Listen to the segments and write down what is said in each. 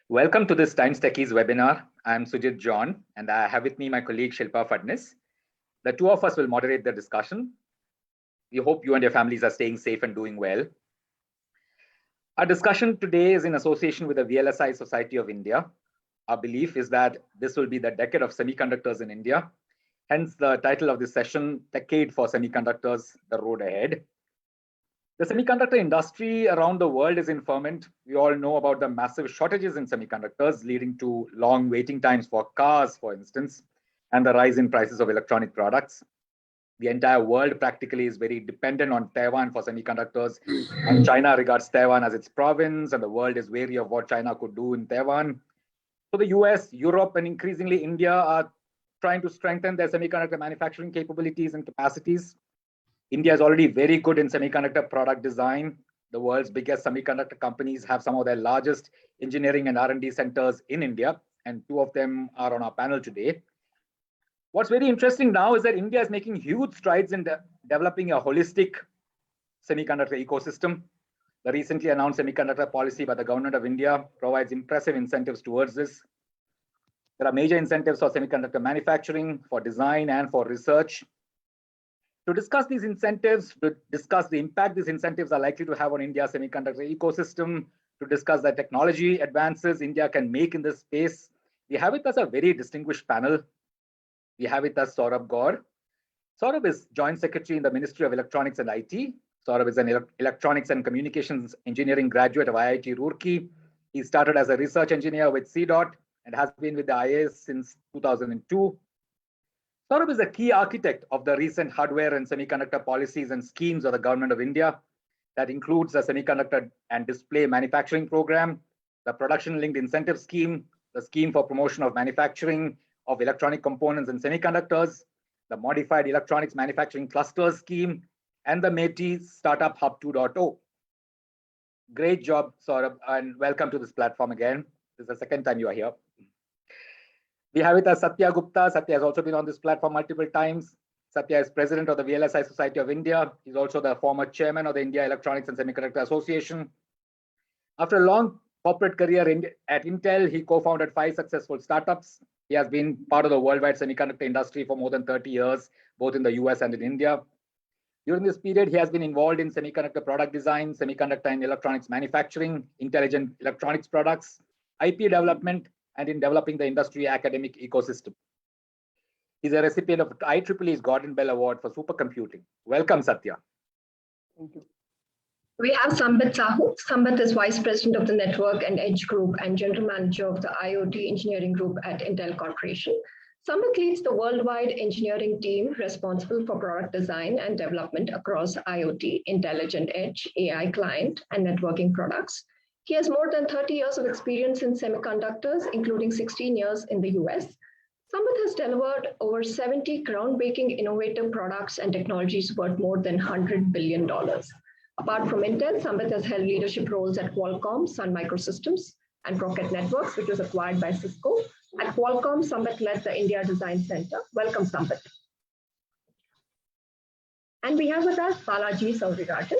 Welcome to this Times Techies webinar. I'm Sujit John, and I have with me my colleague Shilpa Fadnis. The two of us will moderate the discussion. We hope you and your families are staying safe and doing well. Our discussion today is in association with the VLSI Society of India. Our belief is that this will be the decade of semiconductors in India. Hence the title of this session, Techade for Semiconductors, the Road Ahead. The semiconductor industry around the world is in ferment. We all know about the massive shortages in semiconductors, leading to long waiting times for cars, for instance, and the rise in prices of electronic products. The entire world practically is very dependent on Taiwan for semiconductors, and China regards Taiwan as its province, and the world is wary of what China could do in Taiwan. So the US, Europe, and increasingly India are trying to strengthen their semiconductor manufacturing capabilities and capacities. India is already very good in semiconductor product design. The world's biggest semiconductor companies have some of their largest engineering and R&D centers in India, and two of them are on our panel today. What's very interesting now is that India is making huge strides in developing a holistic semiconductor ecosystem. The recently announced semiconductor policy by the government of India provides impressive incentives towards this. There are major incentives for semiconductor manufacturing, for design, and for research. To discuss these incentives, to discuss the impact these incentives are likely to have on India's semiconductor ecosystem, to discuss the technology advances India can make in this space, we have with us a very distinguished panel. We have with us Saurabh Gaur. Saurabh is Joint Secretary in the Ministry of Electronics and IT. Saurabh is an Electronics and Communications Engineering graduate of IIT Roorkee. He started as a research engineer with CDOT and has been with the IAS since 2002. Saurabh is a key architect of the recent hardware and semiconductor policies and schemes of the government of India. That includes the Semiconductor and Display Manufacturing Program, the Production-Linked Incentive Scheme, the Scheme for Promotion of Manufacturing of Electronic Components and Semiconductors, the Modified Electronics Manufacturing Clusters Scheme, and the MeitY Startup Hub 2.0. Great job, Saurabh, and welcome to this platform again. This is the second time you are here. We have with us Satya Gupta. Satya has also been on this platform multiple times. Satya is president of the VLSI Society of India. He's also the former chairman of the India Electronics and Semiconductor Association. After a long corporate career at Intel, he co-founded 5 successful startups. He has been part of the worldwide semiconductor industry for more than 30 years, both in the US and in India. During this period, he has been involved in semiconductor product design, semiconductor and electronics manufacturing, intelligent electronics products, IP development, and in developing the industry academic ecosystem. He's a recipient of IEEE's Gordon Bell Award for Supercomputing. Welcome, Satya. Thank you. We have Sambit Sahu. Sambit is Vice President of the Network and Edge Group and General Manager of the IoT Engineering Group at Intel Corporation. Sambit leads the worldwide engineering team responsible for product design and development across IoT, intelligent edge, AI client, and networking products. He has more than 30 years of experience in semiconductors, including 16 years in the US. Sambit has delivered over 70 groundbreaking innovative products and technologies worth more than $100 billion. Apart from Intel, Sambit has held leadership roles at Qualcomm, Sun Microsystems, and Rocket Networks, which was acquired by Cisco. At Qualcomm, Sambit led the India Design Center. Welcome, Sambit. And we have with us Balajee Saurabh.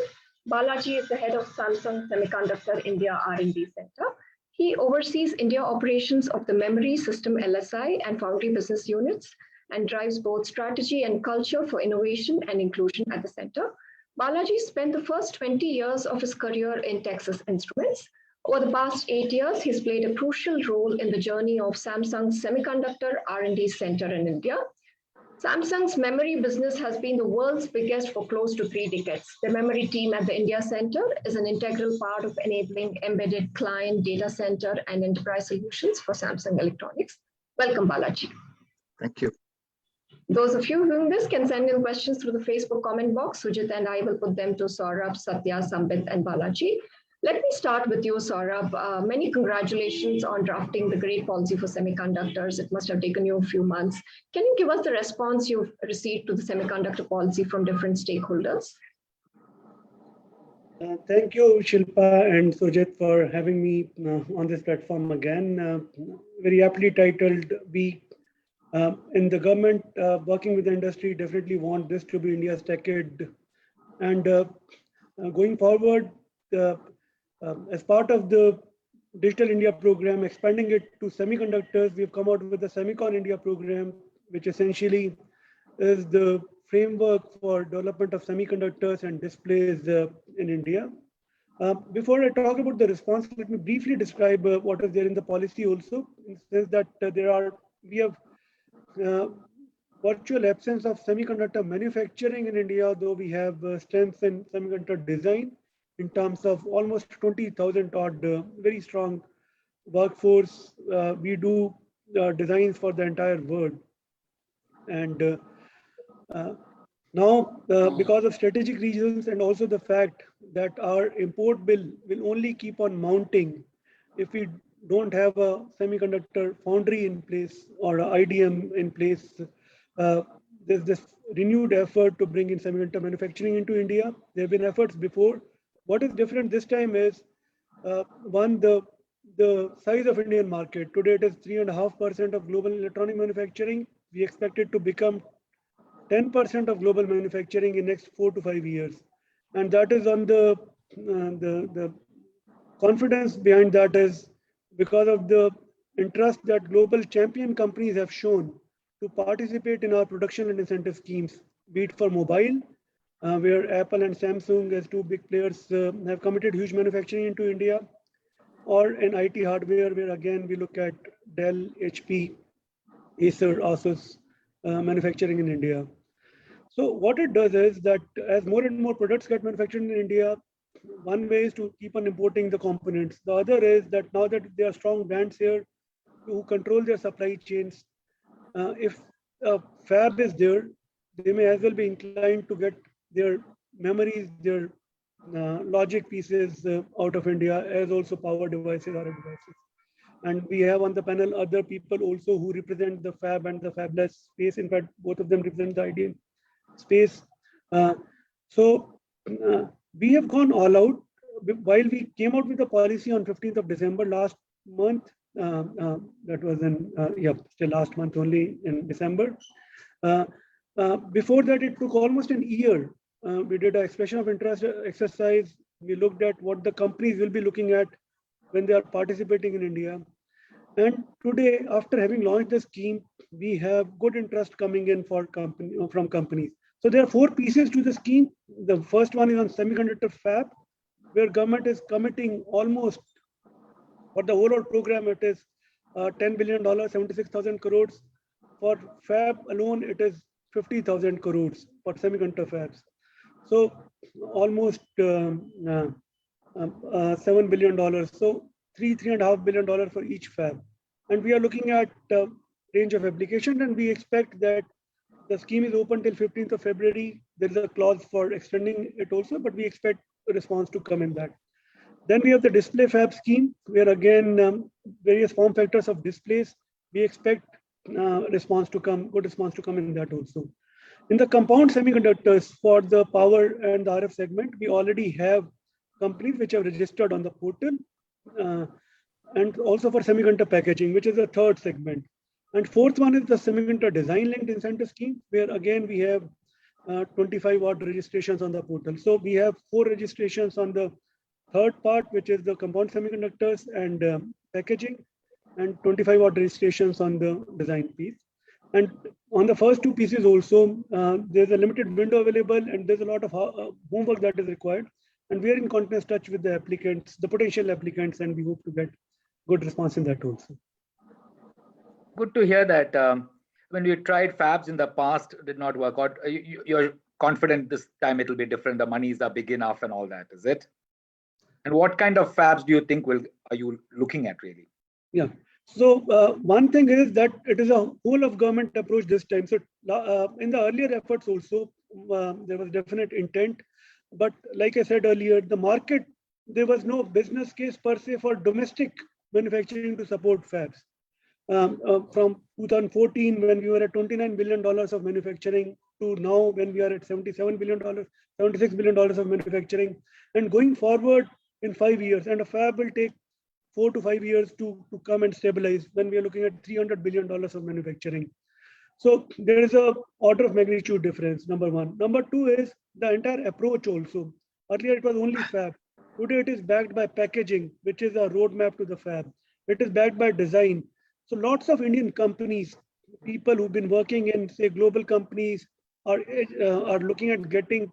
Balajee is the head of Samsung Semiconductor India R&D Center. He oversees India operations of the memory, system LSI, and foundry business units, and drives both strategy and culture for innovation and inclusion at the center. Balajee spent the first 20 years of his career in Texas Instruments. Over the past 8 years, he's played a crucial role in the journey of Samsung's Semiconductor R&D Center in India. Samsung's memory business has been the world's biggest for close to 3 decades. The memory team at the India Center is an integral part of enabling embedded client, data center, and enterprise solutions for Samsung Electronics. Welcome, Balajee. Thank you. Those of you who this can send in questions through the Facebook comment box. Sujit and I will put them to Saurabh, Satya, Sambit, and Balajee. Let me start with you, Saurabh. Many congratulations on drafting the great policy for semiconductors. It must have taken you a few months. Can you give us the response you've received to the semiconductor policy from different stakeholders? Thank you, Shilpa and Sujit, for having me on this platform again. Very aptly titled, we in the government working with the industry definitely want this to be India's decade. And going forward, as part of the Digital India program, expanding it to semiconductors. We've come out with the Semicon India program, which essentially is the framework for development of semiconductors and displays in India. Before I talk about the response, let me briefly describe what is there in the policy also, in the sense that we have virtual absence of semiconductor manufacturing in India, though we have strengths in semiconductor design in terms of almost 20,000 odd very strong workforce. We do designs for the entire world. And now, because of strategic reasons and also the fact that our import bill will only keep on mounting if we don't have a semiconductor foundry in place or a IDM in place, there's this renewed effort to bring in semiconductor manufacturing into India. There have been efforts before. What is different this time is, one, the size of Indian market. Today it is 3.5% of global electronic manufacturing. We expect it to become 10% of global manufacturing in next 4 to 5 years. And that is on the confidence behind that is because of the interest that global champion companies have shown to participate in our production and incentive schemes, be it for mobile, where Apple and Samsung as two big players have committed huge manufacturing into India, or in IT hardware, where again we look at Dell, HP, Acer, Asus manufacturing in India. So what it does is that as more and more products get manufactured in India, one way is to keep on importing the components. The other is that now that there are strong brands here who control their supply chains, if a fab is there, they may as well be inclined to get their memories, their logic pieces out of India, as also power devices, RF devices. And we have on the panel other people also who represent the fab and the fabless space. In fact, both of them represent the IDM space. So we have gone all out. While we came out with the policy on 15th of December last month, that was in, still last month only in December. Before that, it took almost an year. We did an expression of interest exercise. We looked at what the companies will be looking at when they are participating in India. And today, after having launched the scheme, we have good interest coming in from companies. So there are 4 pieces to the scheme. The first one is on semiconductor fab, where government is committing almost, for the overall program, it is $10 billion, 76,000 crores. For fab alone, it is 50,000 crores for semiconductor fabs. So almost $7 billion. So $3.5 billion for each fab. And we are looking at a range of applications, and we expect that the scheme is open till 15th of February. There is a clause for extending it also, but we expect a response to come in that. Then we have the display fab scheme, where again, various form factors of displays, we expect response to come, good response to come in that also. In the compound semiconductors for the power and the RF segment, we already have companies which have registered on the portal, and also for semiconductor packaging, which is the third segment. And fourth one is the semiconductor design linked incentive scheme, where again we have 25 odd registrations on the portal. So we have 4 registrations on the third part, which is the compound semiconductors and packaging, and 25 odd registrations on the design piece. And on the first 2 pieces also, there's a limited window available, and there's a lot of homework that is required. And we are in continuous touch with the applicants, the potential applicants, and we hope to get good response in that also. Good to hear that when you tried fabs in the past, it did not work out. You're confident this time it will be different. The monies are big enough and all that, is it? And what kind of fabs do you think are you looking at really? Yeah. So one thing is that it is a whole of government approach this time. So in the earlier efforts also, there was definite intent. But like I said earlier, the market, there was no business case per se for domestic manufacturing to support fabs. From 2014, when we were at $29 billion of manufacturing, to now when we are at $77 billion, $76 billion of manufacturing, and going forward in 5 years, and a fab will take 4 to 5 years to come and stabilize when we are looking at $300 billion of manufacturing. So there is a order of magnitude difference, number one. Number two is the entire approach also. Earlier it was only fab. Today it is backed by packaging, which is a roadmap to the fab. It is backed by design. So lots of Indian companies, people who've been working in, say, global companies, are looking at getting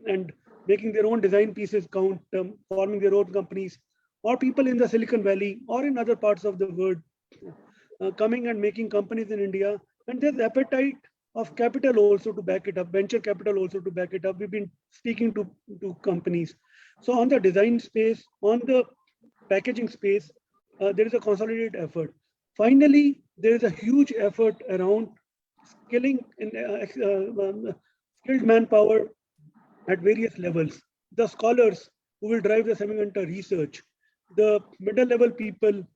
and making their own design pieces count, forming their own companies, or people in the Silicon Valley or in other parts of the world coming and making companies in India. And there's appetite of capital also to back it up, venture capital also to back it up. We've been speaking to companies. So on the design space, on the packaging space, there is a consolidated effort. Finally, there is a huge effort around skilling in skilled manpower at various levels. The scholars who will drive the semiconductor research, the middle level people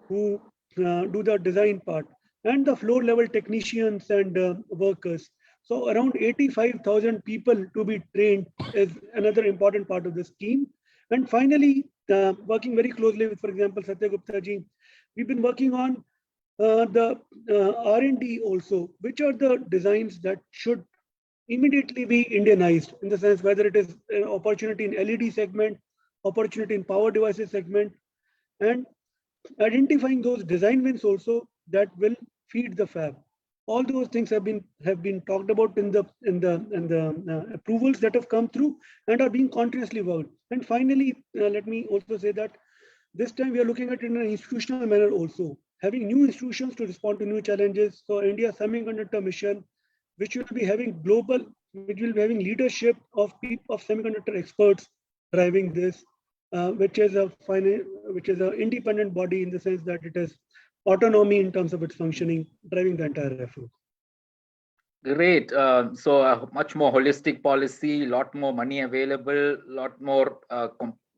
who do the design part, and the floor level technicians and workers. So around 85,000 people to be trained is another important part of the scheme. And finally, working very closely with, for example, Satya Gupta ji, we've been working on the R&D also, which are the designs that should immediately be Indianized, in the sense whether it is an opportunity in LED segment, opportunity in power devices segment, and identifying those design wins also that will feed the fab. All those things have been talked about in the approvals that have come through and are being continuously worked. And finally, let me also say that this time we are looking at it in an institutional manner also, having new institutions to respond to new challenges. So India Semiconductor Mission, which will be having global, which will be having leadership of semiconductor experts driving this, which is an independent body in the sense that it has autonomy in terms of its functioning, driving the entire effort. Great. So a much more holistic policy, a lot more money available, a lot more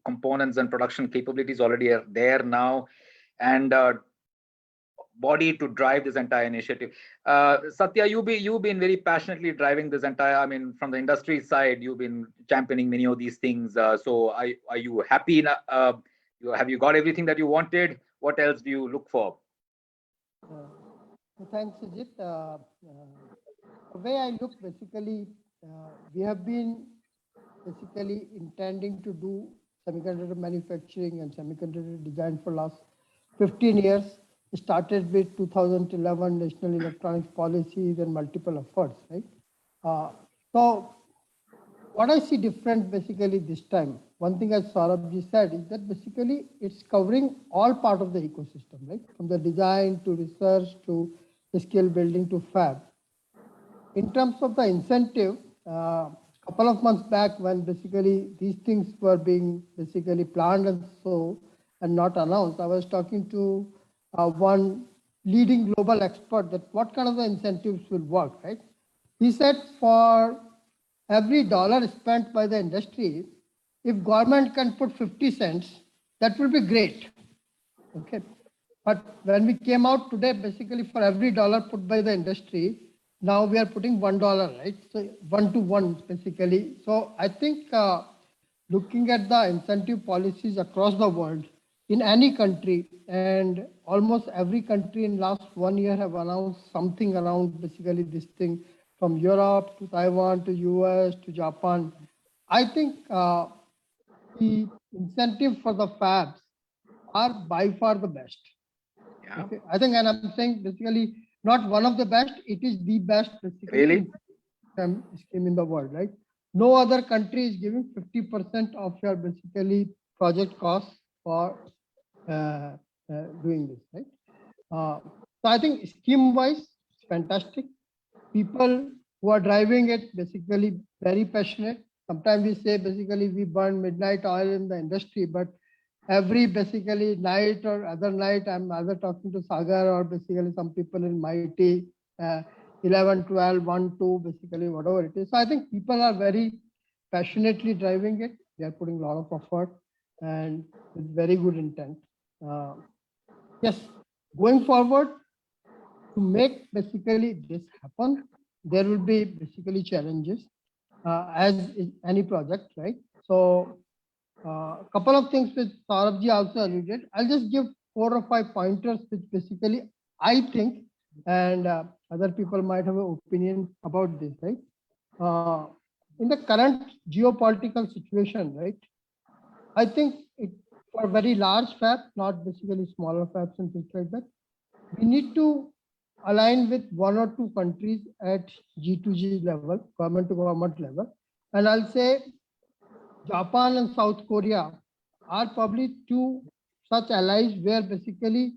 components and production capabilities already are there now, and body to drive this entire initiative. Satya, you've been very passionately driving this entire, I mean, from the industry side, you've been championing many of these things. So are you happy? Have you got everything that you wanted? What else do you look for? Thanks, Sujit. The way I look, basically, we have been basically intending to do semiconductor manufacturing and semiconductor design for last 15 years. It started with 2011 National Electronics Policies and multiple efforts, right? So what I see different basically this time, one thing as Saurabh ji said is that basically it's covering all part of the ecosystem, right? From the design to research to the skill building to fab. In terms of the incentive, couple of months back when basically these things were being basically planned and not announced, I was talking to one leading global expert that what kind of the incentives will work, right? He said for every dollar spent by the industry, if government can put 50 cents, that will be great. Okay. But when we came out today, basically for every dollar put by the industry, now we are putting $1, right? So 1 to 1 basically. So I think looking at the incentive policies across the world, in any country, and almost every country in last 1 year have announced something around basically this thing, from Europe to Taiwan to US to Japan. I think the incentive for the fabs are by far the best. Yeah. Okay. I think, and I'm saying basically not one of the best, it is the best basically Really? scheme in the world, right? No other country is giving 50% of your basically project costs for doing this, right? So I think scheme-wise, it's fantastic. People who are driving it basically very passionate. Sometimes we say basically we burn midnight oil in the industry, but every basically night or other night, I'm either talking to Sagar or basically some people in MeitY, 11, 12, 1, 2, basically whatever it is. So I think people are very passionately driving it. They are putting a lot of effort and with very good intent. Yes, going forward, to make basically this happen, there will be basically challenges as in any project, right? So a couple of things which Saurabh ji also alluded. I'll just give 4 or 5 pointers which basically I think, and other people might have an opinion about this, right? In the current geopolitical situation, right? I think for very large fab, not basically smaller fabs and things like that, we need to align with 1 or 2 countries at G2G level, government to government level. And I'll say Japan and South Korea are probably 2 such allies where basically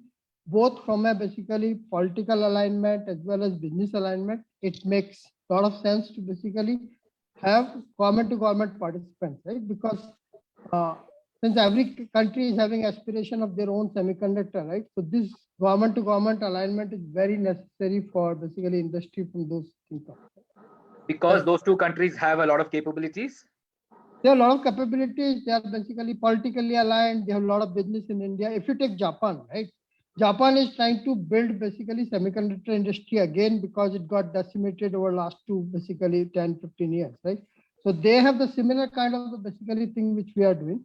both from a basically political alignment as well as business alignment, it makes a lot of sense to basically have government to government participants, right? Because since every country is having aspiration of their own semiconductor, right? So this government to government alignment is very necessary for basically industry from those things. Because those 2 countries have a lot of capabilities? They have a lot of capabilities. They are basically politically aligned. They have a lot of business in India. If you take Japan, right? Japan is trying to build basically semiconductor industry again because it got decimated over last 2 basically 10, 15 years, right? So they have the similar kind of basically thing which we are doing.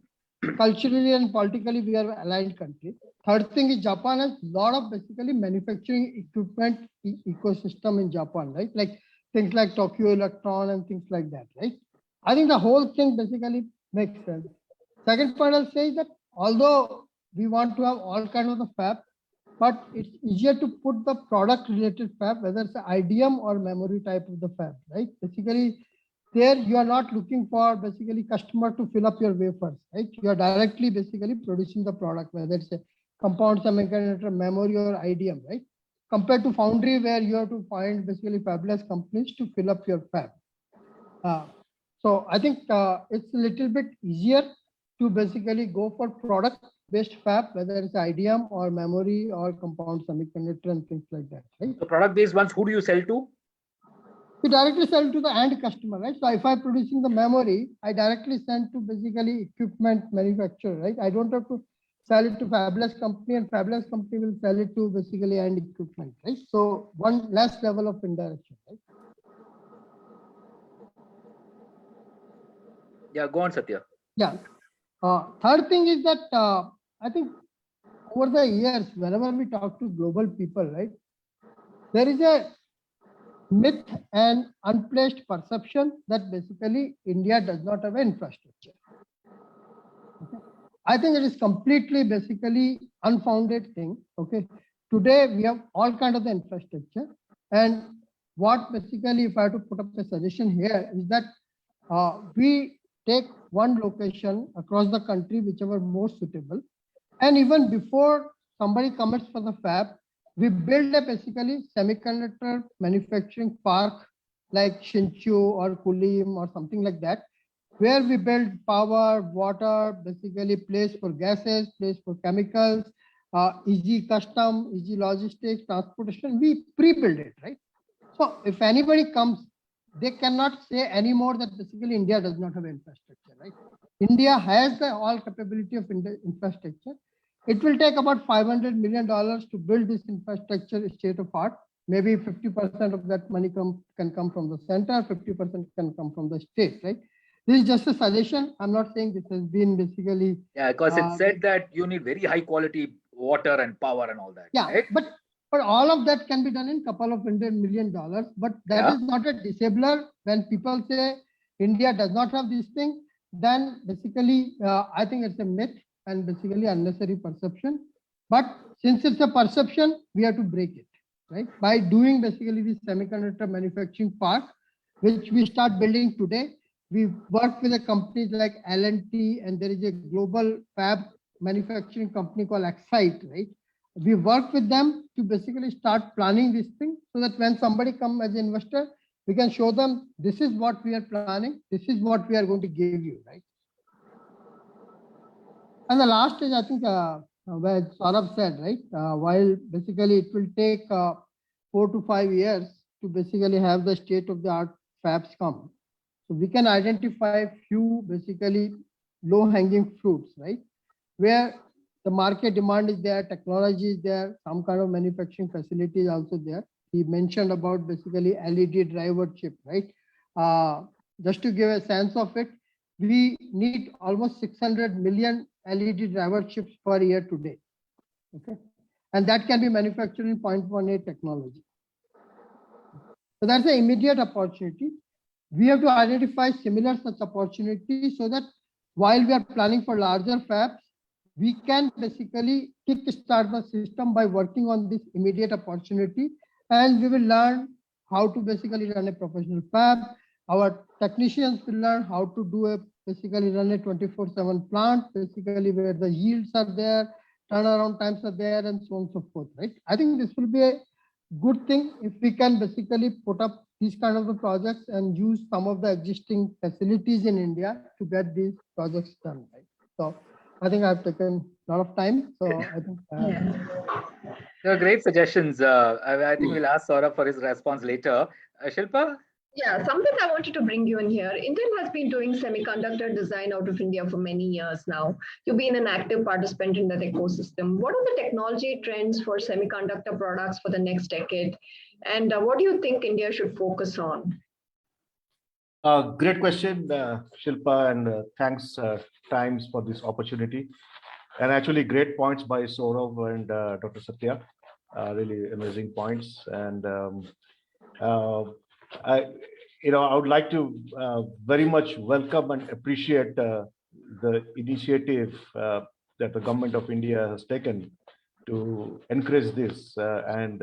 Culturally and politically, we are aligned country. Third thing is Japan has a lot of basically manufacturing equipment ecosystem in Japan, right? Like things like Tokyo Electron and things like that, right? I think the whole thing basically makes sense. Second point I'll say is that although we want to have all kinds of the fab, but it's easier to put the product related fab, whether it's IDM or memory type of the fab, right? Basically, there you are not looking for basically customer to fill up your wafers, right? You are directly basically producing the product, whether it's a compound semiconductor, memory or IDM, right? Compared to foundry where you have to find basically fabless companies to fill up your fab. So I think it's a little bit easier to basically go for product-based fab, whether it's IDM or memory or compound semiconductor and things like that, right? The product-based ones, who do you sell to? You directly sell to the end customer, right? So if I'm producing the memory, I directly send to basically equipment manufacturer, right? I don't have to sell it to fabless company, and fabless company will sell it to basically end equipment, right? So one less level of indirection, right? Yeah, go on, Satya. Yeah. Third thing is that I think over the years, whenever we talk to global people, right, there is a myth and unplaced perception that basically India does not have infrastructure. Okay. I think it is completely basically unfounded thing. Okay. Today we have all kind of the infrastructure, and what basically, if I have to put up a suggestion here, is that we take one location across the country, whichever most suitable, and even before somebody commits for the fab, we build a basically semiconductor manufacturing park like Shinchu or Kulim or something like that, where we build power, water, basically place for gases, place for chemicals, easy custom, easy logistics, transportation. We pre-build it, right? So if anybody comes, they cannot say anymore that basically India does not have infrastructure, right? India has the all capability of infrastructure. It will take about $500 million to build this infrastructure state of art. Maybe 50% of that money can come from the center, 50% can come from the state, right? This is just a suggestion. I'm not saying this has been basically. Yeah, because it said that you need very high quality water and power and all that. Yeah, right? but all of that can be done in couple of $100 million. But that is not a disabler. When people say India does not have this thing, then basically I think it's a myth and basically unnecessary perception. But since it's a perception, we have to break it, right? By doing basically this semiconductor manufacturing park, which we start building today. We work with a companies like L&T, and there is a global fab manufacturing company called Excite, right? We work with them to basically start planning this thing so that when somebody comes as an investor, we can show them this is what we are planning, this is what we are going to give you, right? And the last is, I think, where Saurabh said, right? While basically it will take 4 to 5 years to basically have the state of the art fabs come. So we can identify few basically low hanging fruits, right? Where the market demand is there, technology is there, some kind of manufacturing facility is also there. He mentioned about basically LED driver chip, right? Just to give a sense of it, we need almost 600 million LED driver chips per year today. Okay. And that can be manufactured in 0.18 technology. So that's an immediate opportunity. We have to identify similar such opportunities so that while we are planning for larger fabs, we can basically kickstart the system by working on this immediate opportunity, and we will learn how to basically run a professional fab. Our technicians will learn how to do basically run a 24/7 plant, basically where the yields are there, turnaround times are there, and so on and so forth, right? I think this will be a good thing if we can basically put up these kind of the projects and use some of the existing facilities in India to get these projects done, right? So I think I've taken a lot of time. So I think There are great suggestions. I think we'll ask Saurabh for his response later. Shilpa? Yeah, Sambit, I wanted to bring you in here. Intel has been doing semiconductor design out of India for many years now. You've been an active participant in that ecosystem. What are the technology trends for semiconductor products for the next decade? And what do you think India should focus on? Great question, Shilpa, and thanks Times for this opportunity. And actually great points by Saurabh and Dr. Satya, really amazing points. And I would like to very much welcome and appreciate the initiative that the government of India has taken to encourage this and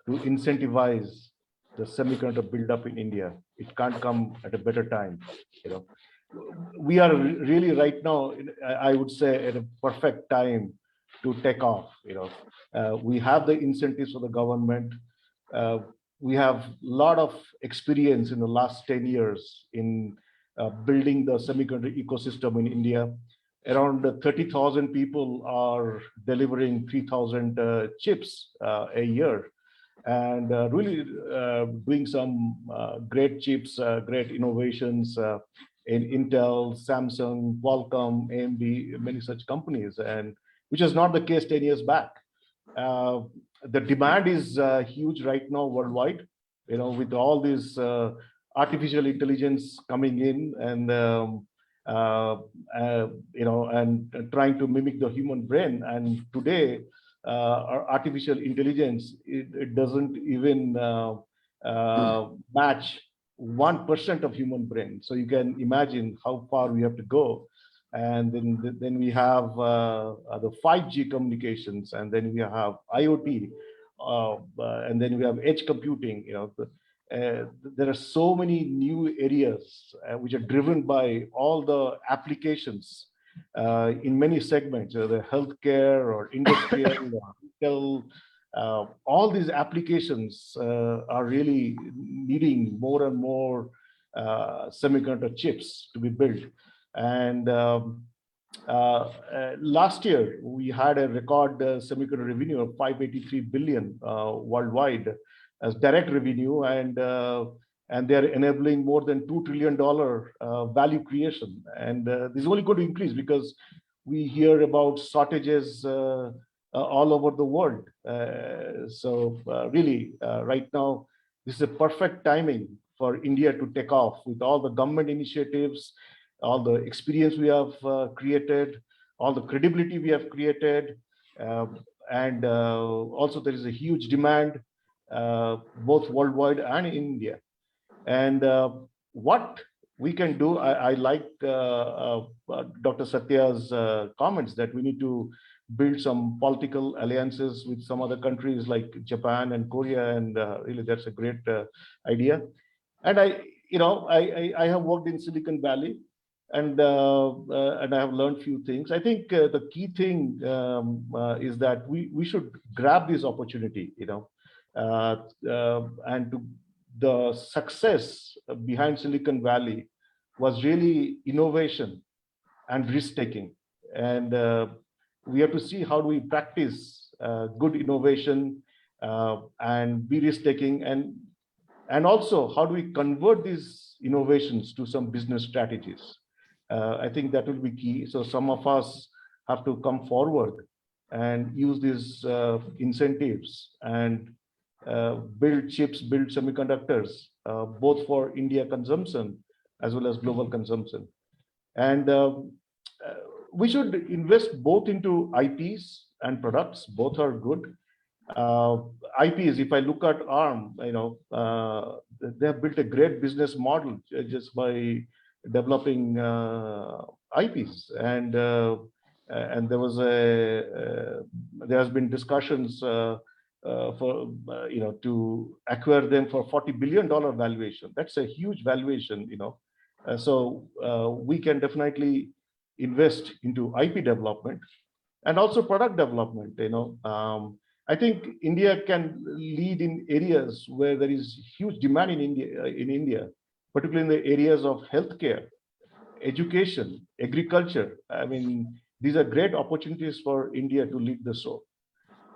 to incentivize the semiconductor build-up in India. It can't come at a better time. We are really right now, I would say, at a perfect time to take off. We have the incentives of the government. We have a lot of experience in the last 10 years in building the semiconductor ecosystem in India. Around 30,000 people are delivering 3,000 chips a year, and really doing some great chips, great innovations in Intel, Samsung, Qualcomm, AMD, many such companies, and which is not the case 10 years back. The demand is huge right now worldwide, with all this artificial intelligence coming in and and trying to mimic the human brain. And today, our artificial intelligence, it doesn't even match 1% of human brain. So you can imagine how far we have to go. And then we have the 5G communications, and then we have IoT, and then we have edge computing. There are so many new areas which are driven by all the applications in many segments, the healthcare or industrial or retail. All these applications are really needing more and more semiconductor chips to be built. And last year, we had a record semiconductor revenue of $583 billion worldwide as direct revenue, and they're enabling more than $2 trillion value creation. And this is only going to increase because we hear about shortages all over the world. So really, right now, this is a perfect timing for India to take off with all the government initiatives, all the experience we have created, all the credibility we have created, and also there is a huge demand both worldwide and in India. And what we can do, I like Dr. Satya's comments that we need to build some political alliances with some other countries like Japan and Korea, and really that's a great idea. And I have worked in Silicon Valley, and I have learned few things. I think the key thing is that we should grab this opportunity, and the success behind Silicon Valley was really innovation and risk taking, and we have to see how do we practice good innovation and be risk taking, and also how do we convert these innovations to some business strategies. I think that will be key. So some of us have to come forward and use these incentives and build chips, build semiconductors, both for India consumption as well as global consumption. And we should invest both into IPs and products. Both are good. IPs, if I look at ARM, they have built a great business model just by developing IPs, and there was there has been discussions for to acquire them for $40 billion valuation. That's a huge valuation, so we can definitely invest into IP development and also product development. I think India can lead in areas where there is huge demand in India, particularly in the areas of healthcare, education, agriculture. I mean, these are great opportunities for India to lead the show.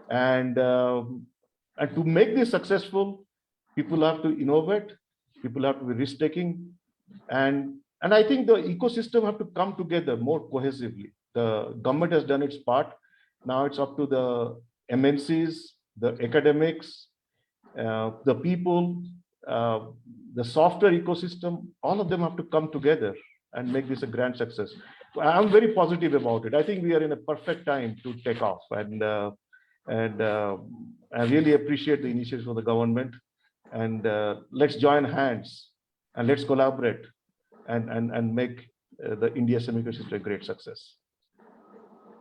And to make this successful, people have to innovate, people have to be risk-taking, and I think the ecosystem have to come together more cohesively. The government has done its part. Now it's up to the MNCs, the academics, the people, the software ecosystem. All of them have to come together and make this a grand success. I'm very positive about it. I think we are in a perfect time to take off, and I really appreciate the initiatives of the government. And let's join hands and let's collaborate and make the India semiconductor system a great success.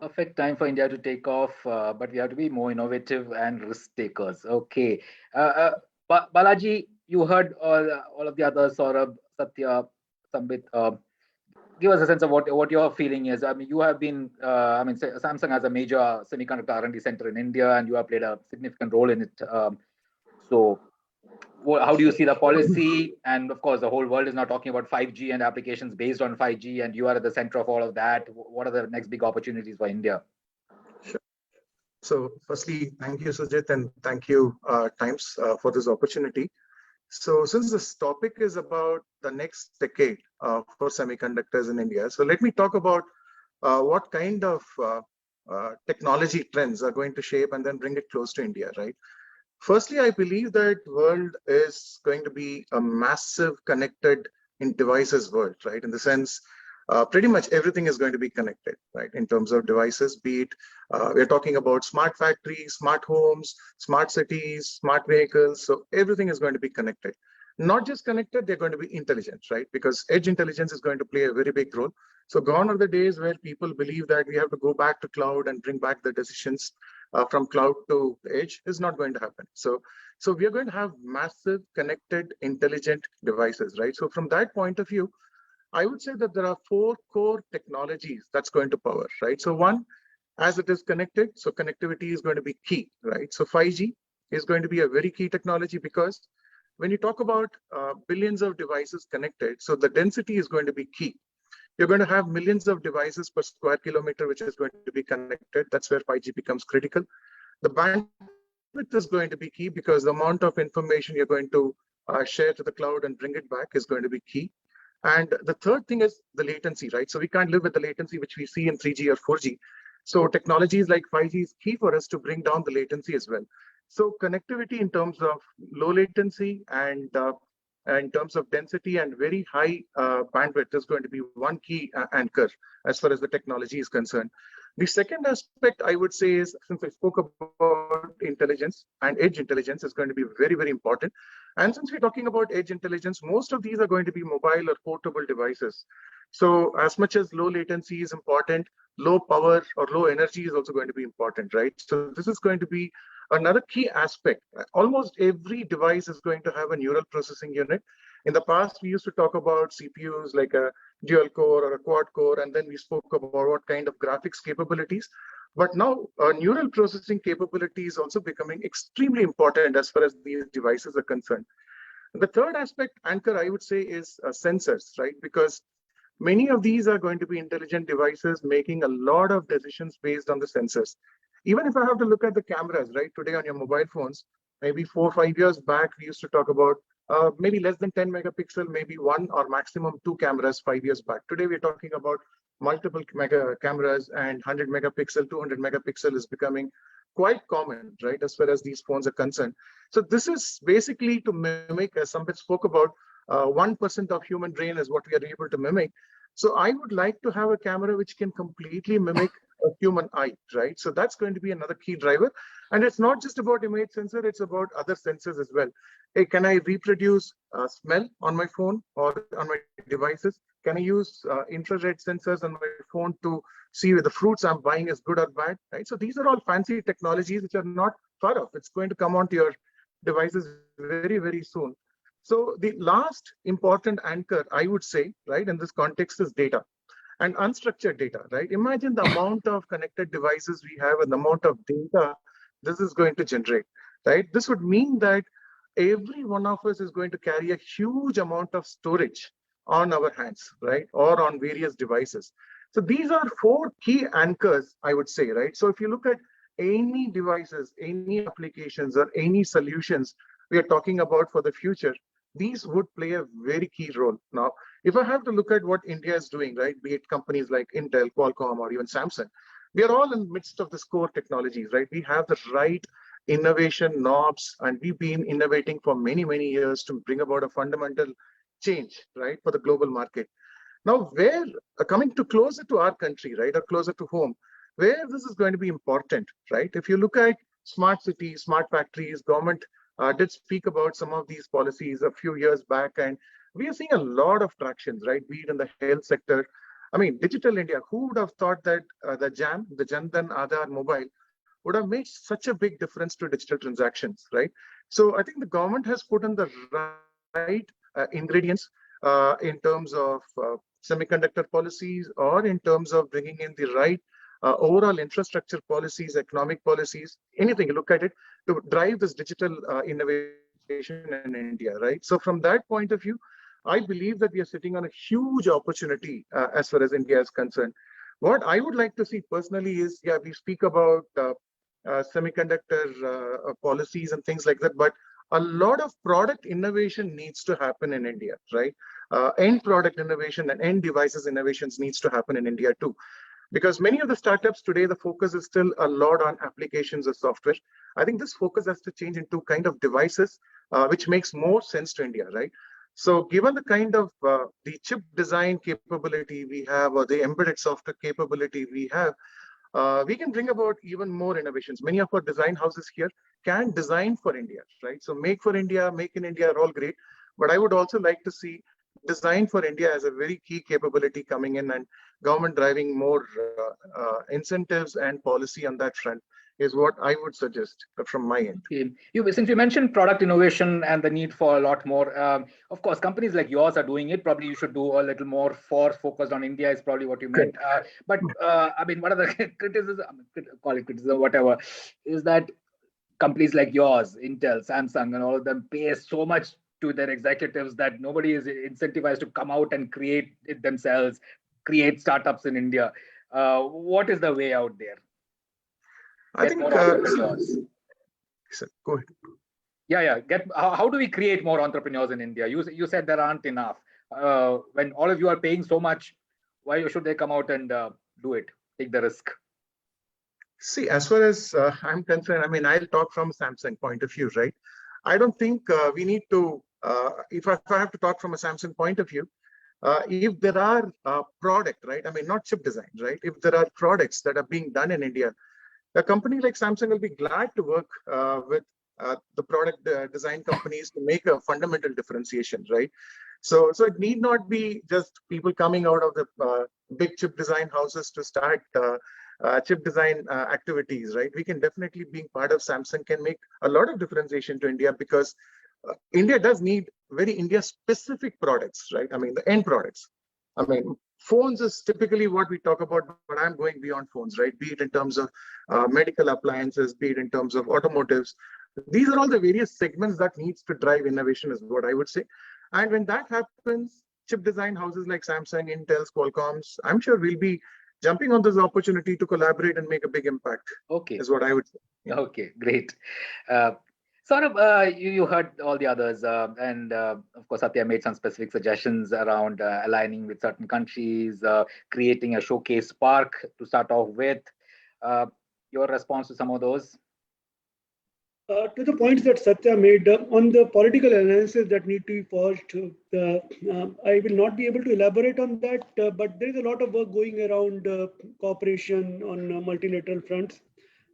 Perfect time for India to take off, but we have to be more innovative and risk takers. Okay, Balajee, you heard all of the others, Saurabh, Satya, Sambit. Give us a sense of what your feeling is. I mean, you have been, Samsung has a major semiconductor R&D center in India, and you have played a significant role in it. So how do you see the policy? And of course, the whole world is now talking about 5G and applications based on 5G, and you are at the center of all of that. What are the next big opportunities for India? Sure. So firstly, thank you, Sujit, and thank you, Times, for this opportunity. So since this topic is about the next decade for semiconductors in India, so let me talk about what kind of technology trends are going to shape and then bring it close to India, right? Firstly, I believe that world is going to be a massive connected in devices world, right? In the sense, pretty much everything is going to be connected, right? In terms of devices, be it, we're talking about smart factories, smart homes, smart cities, smart vehicles. So everything is going to be connected. Not just connected, they're going to be intelligent, right? Because edge intelligence is going to play a very big role. So gone are the days where people believe that we have to go back to cloud and bring back the decisions from cloud to edge. Is not going to happen. So we are going to have massive connected intelligent devices, right? So from that point of view, I would say that there are 4 core technologies that's going to power, right? So one, as it is connected, so connectivity is going to be key, right? So 5G is going to be a very key technology, because when you talk about billions of devices connected, so the density is going to be key. You're going to have millions of devices per square kilometer, which is going to be connected. That's where 5G becomes critical. The bandwidth is going to be key, because the amount of information you're going to share to the cloud and bring it back is going to be key. And the third thing is the latency, right? So we can't live with the latency which we see in 3G or 4G. So technologies like 5G is key for us to bring down the latency as well. So connectivity in terms of low latency and in terms of density and very high bandwidth is going to be one key anchor as far as the technology is concerned. The second aspect I would say is, since I spoke about intelligence, and edge intelligence is going to be very, very important. And since we're talking about edge intelligence, most of these are going to be mobile or portable devices. So as much as low latency is important, low power or low energy is also going to be important, right? So this is going to be another key aspect. Almost every device is going to have a neural processing unit. In the past, we used to talk about CPUs like a dual core or a quad core, and then we spoke about what kind of graphics capabilities. But now neural processing capability is also becoming extremely important as far as these devices are concerned. The third aspect, anchor, I would say, is sensors, right? Because many of these are going to be intelligent devices making a lot of decisions based on the sensors. Even if I have to look at the cameras, right, today on your mobile phones, maybe 4 or 5 years back, we used to talk about maybe less than 10 megapixel, maybe 1 or maximum 2 cameras 5 years back. Today, we're talking about multiple mega cameras, and 100 megapixel, 200 megapixel is becoming quite common, right, as far as these phones are concerned. So this is basically to mimic, as Sambit spoke about, 1% of human brain is what we are able to mimic. So I would like to have a camera which can completely mimic a human eye, right? So that's going to be another key driver. And it's not just about image sensor, it's about other sensors as well. Hey, can I reproduce smell on my phone or on my devices? Can I use infrared sensors on my phone to see whether the fruits I'm buying is good or bad, right? So these are all fancy technologies which are not far off. It's going to come onto your devices very, very soon. So the last important anchor, I would say, right, in this context is data and unstructured data, right? Imagine the amount of connected devices we have and the amount of data this is going to generate, right? This would mean that every one of us is going to carry a huge amount of storage on our hands, right? Or on various devices. So these are 4 key anchors, I would say, right? So if you look at any devices, any applications, or any solutions we are talking about for the future, these would play a very key role. Now, if I have to look at what India is doing, right, be it companies like Intel, Qualcomm, or even Samsung, we are all in the midst of this core technologies, right? We have the right innovation knobs, and we've been innovating for many, many years to bring about a fundamental change, right, for the global market. Now, where coming to closer to our country, right, or closer to home, where this is going to be important, right? If you look at smart cities, smart factories, government did speak about some of these policies a few years back, and we are seeing a lot of tractions, right? Be it in the health sector. I mean, Digital India, who would have thought that the JAM, the Jan Dhan Aadhaar Mobile, would have made such a big difference to digital transactions, right? So I think the government has put in the right ingredients in terms of semiconductor policies, or in terms of bringing in the right overall infrastructure policies, economic policies, anything you look at it, to drive this digital innovation in India, right? So from that point of view, I believe that we are sitting on a huge opportunity as far as India is concerned. What I would like to see personally is, yeah, we speak about semiconductor policies and things like that, but a lot of product innovation needs to happen in India, right? End product innovation and end devices innovations needs to happen in India too. Because many of the startups today, the focus is still a lot on applications or software. I think this focus has to change into kind of devices, which makes more sense to India, right? So given the kind of the chip design capability we have, or the embedded software capability we have, we can bring about even more innovations. Many of our design houses here can design for India, right? So make for India, make in India are all great. But I would also like to see design for India as a very key capability coming in, and government driving more incentives and policy on that front is what I would suggest from my end. Since you mentioned product innovation and the need for a lot more, of course, companies like yours are doing it. Probably you should do a little more focused on India is probably what you meant. But I mean, one of the criticism, call it criticism, whatever, is that companies like yours, Intel, Samsung, and all of them pay so much to their executives that nobody is incentivized to come out and create it themselves, create startups in India. What is the way out there? I think, go ahead. Yeah. How do we create more entrepreneurs in India? You said there aren't enough. When all of you are paying so much, why should they come out and do it, take the risk? See, as far as I'm concerned, I mean, I'll talk from Samsung point of view, right? I don't think we need to, if I have to talk from a Samsung point of view, if there are product, right? I mean, not chip design, right? If there are products that are being done in India, a company like Samsung will be glad to work with the product design companies to make a fundamental differentiation, right? So it need not be just people coming out of the big chip design houses to start chip design activities, right? We can definitely, being part of Samsung, can make a lot of differentiation to India, because India does need very India-specific products, right? I mean, the end products. I mean, phones is typically what we talk about, but I'm going beyond phones, right? Be it in terms of medical appliances, be it in terms of automotives. These are all the various segments that needs to drive innovation, is what I would say. And when that happens, chip design houses like Samsung, Intel, Qualcomm's, I'm sure we'll be jumping on this opportunity to collaborate and make a big impact. Okay, is what I would say. Yeah. Okay, great. Saurabh, you heard all the others, and of course, Satya made some specific suggestions around aligning with certain countries, creating a showcase park to start off with. Your response to some of those? To the points that Satya made on the political analysis that need to be forged, I will not be able to elaborate on that, but there is a lot of work going around cooperation on multilateral fronts,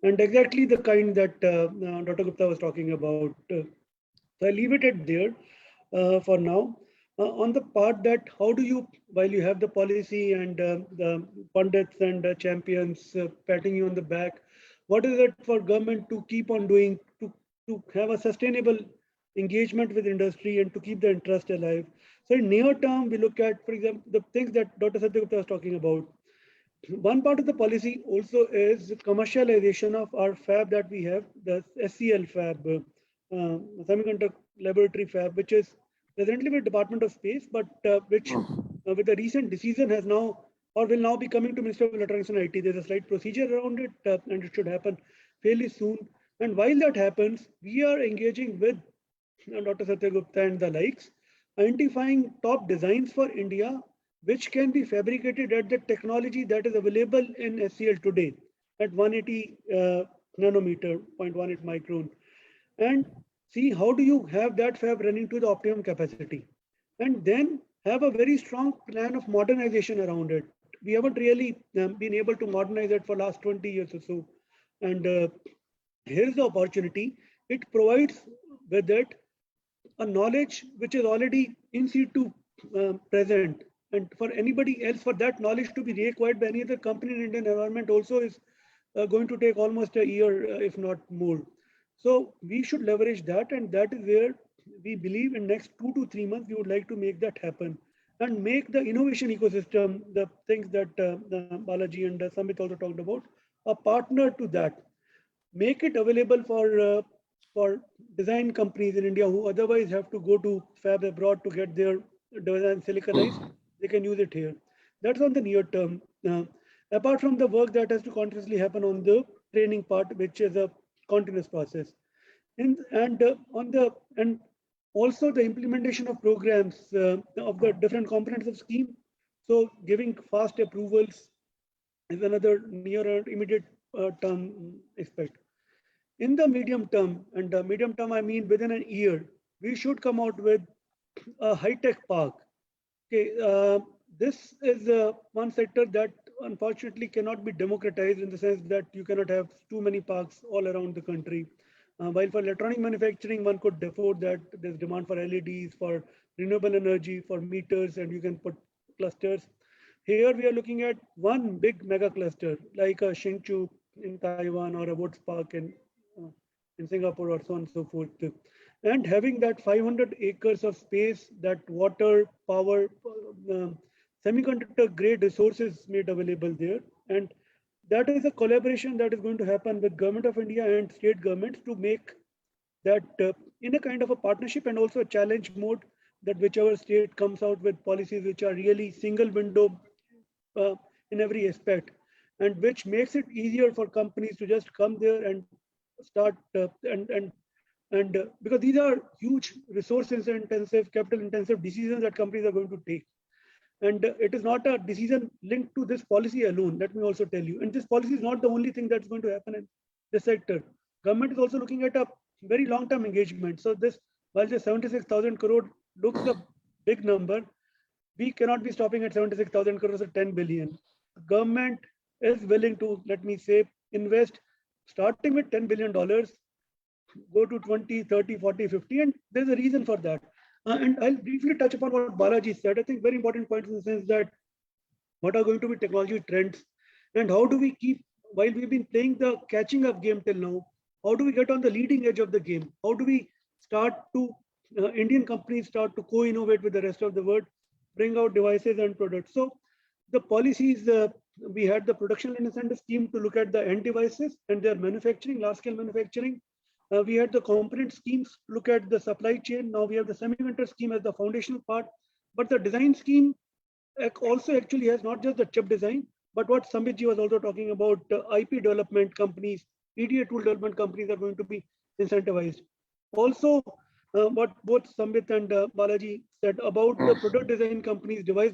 and exactly the kind that Dr. Gupta was talking about. So I leave it at there for now. on the part that how do you, while you have the policy and the pundits and champions patting you on the back, what is it for government to keep on doing to have a sustainable engagement with industry and to keep the interest alive? So in near term, we look at, for example, the things that Dr. Satya Gupta was talking about. One part of the policy also is commercialization of our fab that we have, the SCL fab, Semiconductor Laboratory Fab, which is presently with Department of Space, but which with the recent decision has now or will now be coming to Minister of Electronics and IT. There's a slight procedure around it and it should happen fairly soon. And while that happens, we are engaging with Dr. Satya Gupta and the likes, identifying top designs for India, which can be fabricated at the technology that is available in SCL today at 180 nanometer, 0.18 micron. And see how do you have that fab running to the optimum capacity. And then have a very strong plan of modernization around it. We haven't really been able to modernize it for last 20 years or so. And here's the opportunity. It provides with it a knowledge which is already in situ present. And for anybody else, for that knowledge to be reacquired by any other company in Indian environment also is going to take almost a year, if not more. So we should leverage that, and that is where we believe in next 2 to 3 months, we would like to make that happen and make the innovation ecosystem, the things that Balajee and Sambit also talked about, a partner to that. Make it available for design companies in India who otherwise have to go to fab abroad to get their design siliconized. They can use it here. That's on the near term. Apart from the work that has to continuously happen on the training part, which is a continuous process, and also the implementation of programs of the different components of scheme. So giving fast approvals is another near or immediate term aspect. In the medium term, and medium term I mean within a year, we should come out with a high-tech park. Okay, this is one sector that unfortunately cannot be democratized in the sense that you cannot have too many parks all around the country. While for electronic manufacturing, one could afford that. There's demand for LEDs, for renewable energy, for meters, and you can put clusters. Here we are looking at one big mega cluster, like a Hsinchu in Taiwan or a Woods Park in Singapore or so on and so forth. And having that 500 acres of space, that water, power, semiconductor grade resources made available there. And that is a collaboration that is going to happen with Government of India and state governments to make that in a kind of a partnership and also a challenge mode, that whichever state comes out with policies which are really single window in every aspect, and which makes it easier for companies to just come there and start and because these are huge resources intensive, capital intensive decisions that companies are going to take. And it is not a decision linked to this policy alone, let me also tell you. And this policy is not the only thing that's going to happen in this sector. Government is also looking at a very long-term engagement. So this, while the 76,000 crore looks a big number, we cannot be stopping at 76,000 crores or 10 billion. Government is willing to, let me say, invest starting with $10 billion, go to 20, 30, 40, 50, and there's a reason for that. And I'll briefly touch upon what Balajee said. I think very important points in the sense that what are going to be technology trends and how do we keep, while we've been playing the catching up game till now, how do we get on the leading edge of the game? How do we start to, Indian companies start to co-innovate with the rest of the world, bring out devices and products. So the policies, we had the production incentive scheme to look at the end devices and their manufacturing, large scale manufacturing. We had the component schemes, look at the supply chain. Now we have the semiconductor scheme as the foundational part, but the design scheme also actually has not just the chip design, but what Sambit was also talking about, IP development companies, EDA tool development companies are going to be incentivized. Also, what both Sambit and Balajee said about the product design companies, device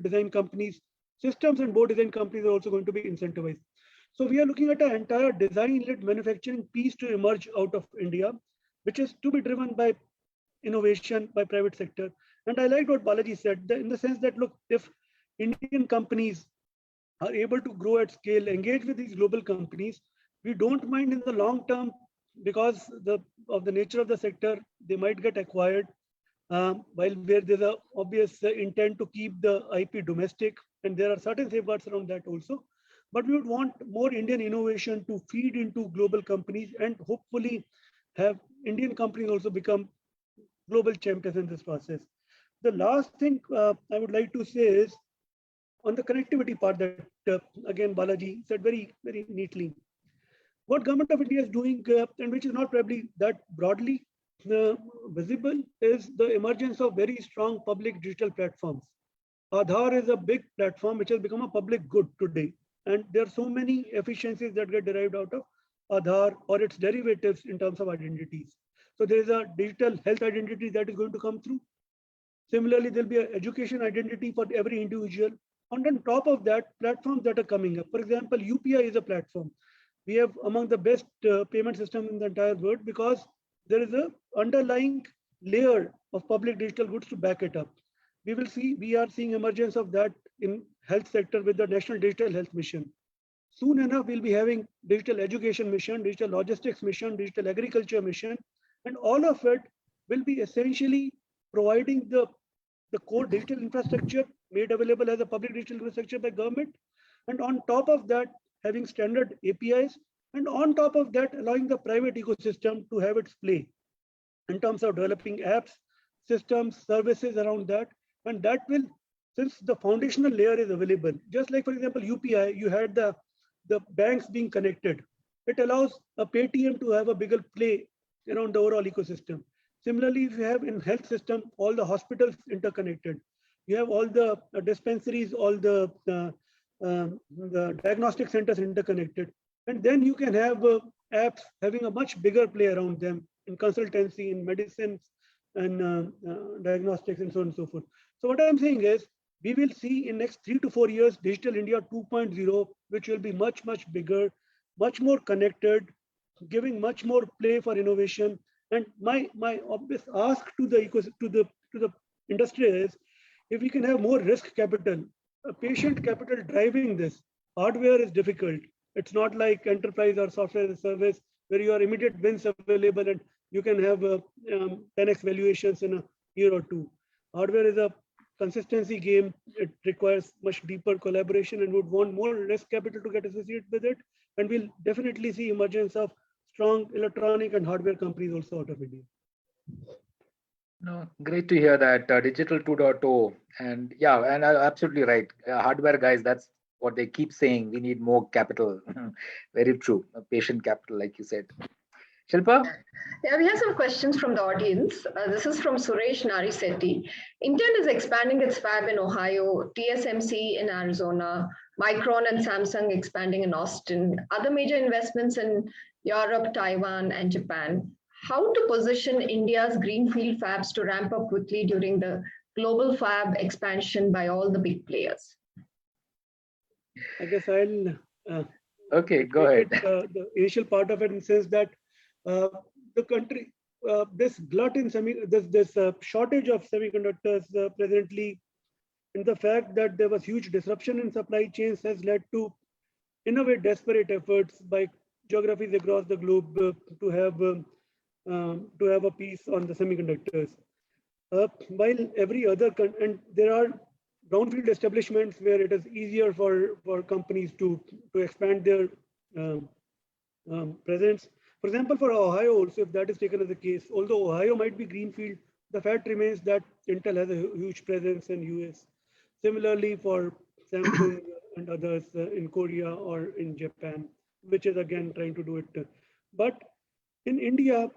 design companies, systems and board design companies are also going to be incentivized. So we are looking at an entire design-led manufacturing piece to emerge out of India, which is to be driven by innovation by private sector. And I liked what Balajee said, in the sense that, look, if Indian companies are able to grow at scale, engage with these global companies, we don't mind in the long term, because of the nature of the sector, they might get acquired. while where there's a obvious intent to keep the IP domestic, and there are certain safeguards around that also. But we would want more Indian innovation to feed into global companies and hopefully have Indian companies also become global champions in this process. The last thing I would like to say is on the connectivity part that again Balajee said very neatly. What Government of India is doing and which is not probably that broadly visible is the emergence of very strong public digital platforms. Aadhaar is a big platform which has become a public good today. And there are so many efficiencies that get derived out of Aadhaar or its derivatives in terms of identities. So there is a digital health identity that is going to come through. Similarly, there'll be an education identity for every individual. And on top of that, platforms that are coming up. For example, UPI is a platform. We have among the best payment system in the entire world because there is a underlying layer of public digital goods to back it up. We are seeing emergence of that in health sector with the National Digital Health Mission. Soon enough, we'll be having digital education mission, digital logistics mission, digital agriculture mission, and all of it will be essentially providing the core digital infrastructure made available as a public digital infrastructure by government. And on top of that, having standard APIs, and on top of that, allowing the private ecosystem to have its play in terms of developing apps, systems, services around that. And that will, since the foundational layer is available, just like, for example, UPI, you had the banks being connected. It allows a Paytm to have a bigger play around the overall ecosystem. Similarly, if you have in health system, all the hospitals interconnected, you have all the dispensaries, all the diagnostic centers interconnected. And then you can have apps having a much bigger play around them in consultancy, in medicines, and diagnostics, and so on and so forth. So what I'm saying is, we will see in next 3 to 4 years, Digital India 2.0, which will be much bigger, much more connected, giving much more play for innovation. And my obvious ask to the industry is, if we can have more risk capital, patient capital driving this. Hardware is difficult. It's not like enterprise or software as a service where you are immediate wins available and you can have 10x valuations in a year or two. Hardware is a consistency game. It requires much deeper collaboration and would want more risk capital to get associated with it. And we'll definitely see emergence of strong electronic and hardware companies also out of India. No, great to hear that digital 2.0, and yeah, and absolutely right. Hardware guys, that's what they keep saying. We need more capital. Very true. Patient capital, like you said. Shilpa? Yeah, we have some questions from the audience. This is from Suresh Narisetti. Intel is expanding its fab in Ohio, TSMC in Arizona, Micron and Samsung expanding in Austin, other major investments in Europe, Taiwan, and Japan. How to position India's greenfield fabs to ramp up quickly during the global fab expansion by all the big players? I guess I'll okay, go ahead. The initial part of it, in the sense that the country, this glut in this shortage of semiconductors presently, and the fact that there was huge disruption in supply chains has led to, in a way, desperate efforts by geographies across the globe to have a piece on the semiconductors. While every other and there are brownfield establishments where it is easier for companies to expand their presence. For example, for Ohio also, if that is taken as a case, although Ohio might be greenfield, the fact remains that Intel has a huge presence in US. Similarly for Samsung and others in Korea or in Japan, which is again trying to do it. But in India,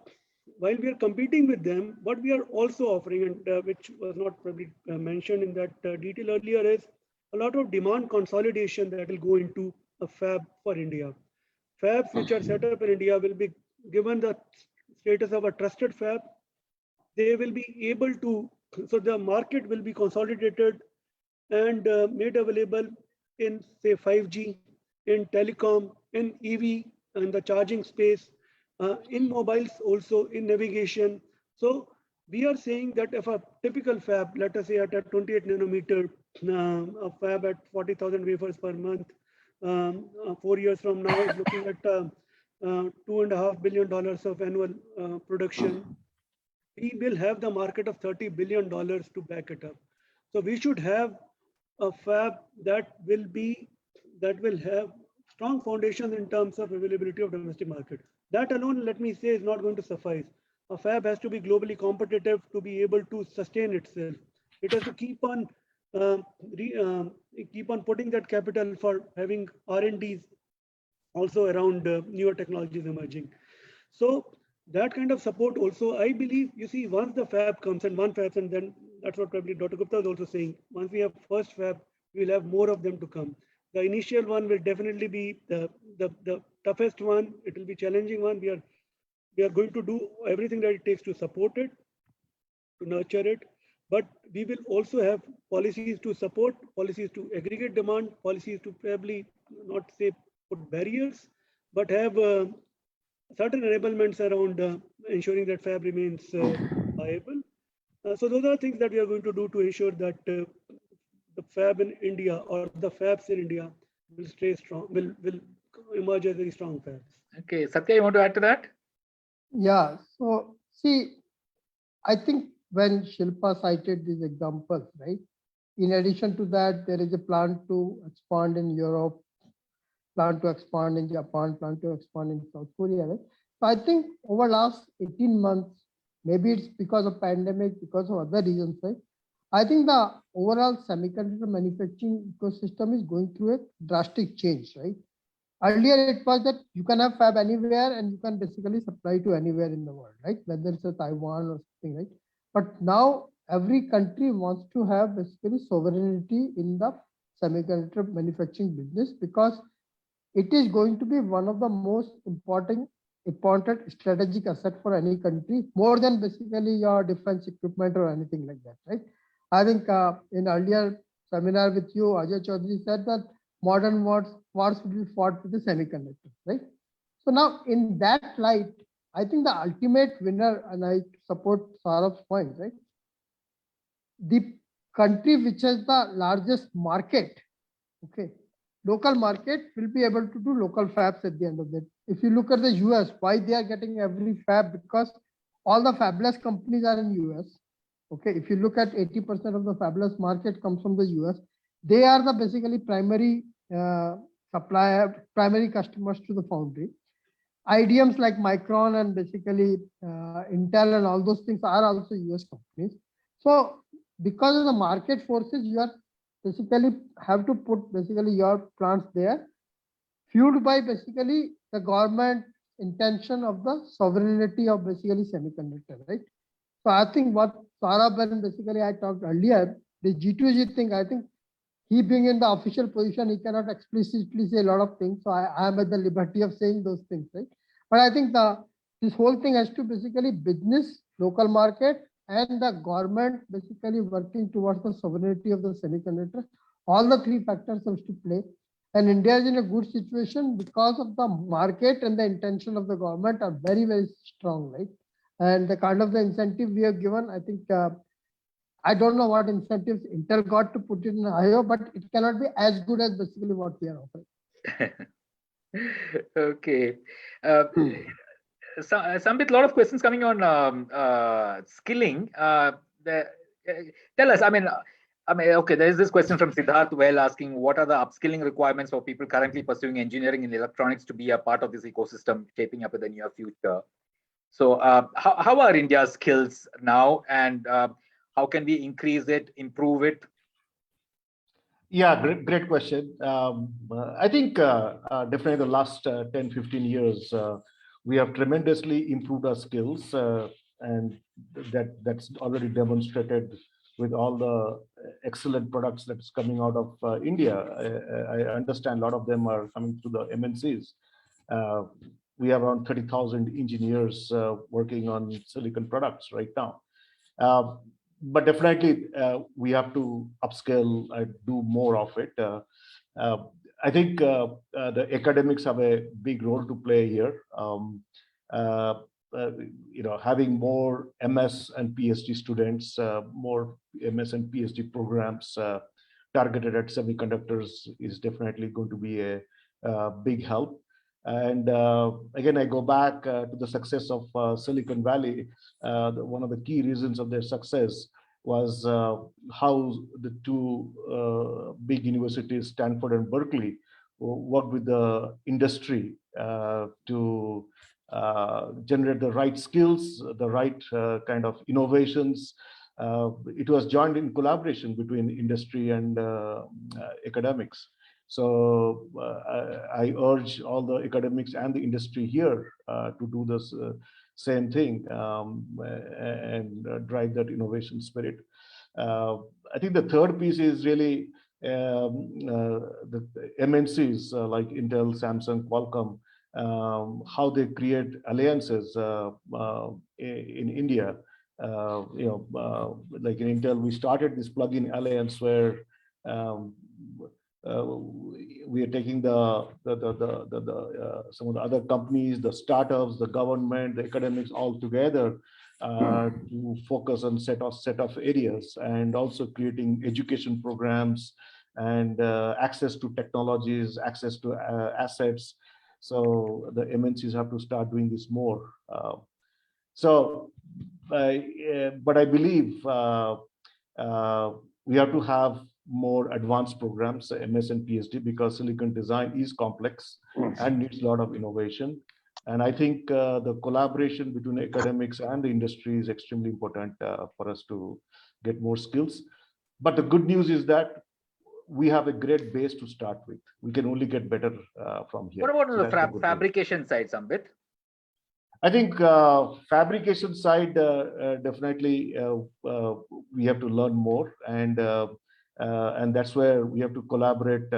while we are competing with them, what we are also offering, and which was not probably mentioned in that detail earlier, is a lot of demand consolidation that will go into a fab for India. Fabs which are set up in India will be given the status of a trusted fab. They will be able to, so the market will be consolidated and made available in, say, 5G, in telecom, in EV, and the charging space, in mobiles also, in navigation. So we are saying that if a typical fab, let us say at a 28 nanometer, a fab at 40,000 wafers per month, 4 years from now is looking at $2.5 billion of annual production. we will have the market of $30 billion to back it up. So we should have a fab that will have strong foundations in terms of availability of domestic market. That alone, let me say, is not going to suffice. A fab has to be globally competitive to be able to sustain itself. It has to keep on putting that capital for having R&Ds also around newer technologies emerging. So that kind of support also, I believe, you see, once the fab comes and one fab, and then that's what probably Dr. Gupta is also saying, once we have first fab, we'll have more of them to come. The initial one will definitely be the toughest one. It will be challenging one. We are going to do everything that it takes to support it, to nurture it, but we will also have policies to support, policies to aggregate demand, policies to probably not say put barriers, but have certain enablements around ensuring that fab remains viable. So those are things that we are going to do to ensure that the fab in India or the fabs in India will stay strong, will emerge as very strong fabs. Okay, Satya, you want to add to that? Yeah, so see, I think when Shilpa cited these examples, right? In addition to that, there is a plan to expand in Europe, plan to expand in Japan, plan to expand in South Korea, right? So I think over last 18 months, maybe it's because of pandemic, because of other reasons, right? I think the overall semiconductor manufacturing ecosystem is going through a drastic change, right? Earlier, it was that you can have fab anywhere and you can basically supply to anywhere in the world, right? Whether it's a Taiwan or something, right? But now every country wants to have basically sovereignty in the semiconductor manufacturing business, because it is going to be one of the most important strategic asset for any country, more than basically your defense equipment or anything like that, right? I think in earlier seminar with you, Ajay Chaudhary said that modern wars will be fought with the semiconductors, right? So now in that light, I think the ultimate winner, and I support Saurabh's point, right? The country which has the largest market, okay, local market will be able to do local fabs at the end of it. If you look at the US, why they are getting every fab? Because all the fabless companies are in US. Okay, if you look at 80% of the fabless market comes from the US, they are the basically primary supplier, primary customers to the foundry. IDMs like Micron and basically Intel and all those things are also US companies. So because of the market forces, you are basically have to put basically your plants there, fueled by basically the government intention of the sovereignty of basically semiconductor, right? So I think what Saurabh and basically I talked earlier, the G2G thing, I think he being in the official position, he cannot explicitly say a lot of things. So I am at the liberty of saying those things, right? But I think this whole thing has to basically business, local market, and the government basically working towards the sovereignty of the semiconductor. All the three factors have to play. And India is in a good situation because of the market and the intention of the government are very, very strong, right? And the kind of the incentive we have given, I think, I don't know what incentives Intel got to put it in IO, but it cannot be as good as basically what we are offering. Okay. Sambit, a lot of questions coming on skilling. Tell us, I mean, okay, there is this question from Siddharth Well asking, what are the upskilling requirements for people currently pursuing engineering and electronics to be a part of this ecosystem shaping up in the near future? So how are India's skills now, and how can we increase it, improve it? Yeah, great question. I think definitely the last 10, 15 years, we have tremendously improved our skills, and that's already demonstrated with all the excellent products that's coming out of India. I understand a lot of them are coming through the MNCs. We have around 30,000 engineers working on silicon products right now. But definitely we have to upscale and do more of it. I think the academics have a big role to play here. Having more MS and PhD students, more MS and PhD programs targeted at semiconductors is definitely going to be a big help. And again, I go back to the success of Silicon Valley. One of the key reasons of their success was how the two big universities, Stanford and Berkeley, worked with the industry to generate the right skills, the right kind of innovations. It was joined in collaboration between industry and academics. So I urge all the academics and the industry here to do this same thing and drive that innovation spirit. I think the third piece is really the MNCs like Intel, Samsung, Qualcomm, how they create alliances in India. Like in Intel, we started this plug-in alliance where we are taking some of the other companies, the startups, the government, the academics all together to focus on set of areas, and also creating education programs and access to technologies, access to assets. So the MNCs have to start doing this more. But I believe we have to have more advanced programs, MS and PhD, because silicon design is complex and needs a lot of innovation. And I think the collaboration between academics and the industry is extremely important for us to get more skills. But the good news is that we have a great base to start with. We can only get better from here. What about on So the fabrication side, Sambit? I think fabrication side, definitely we have to learn more, and that's where we have to collaborate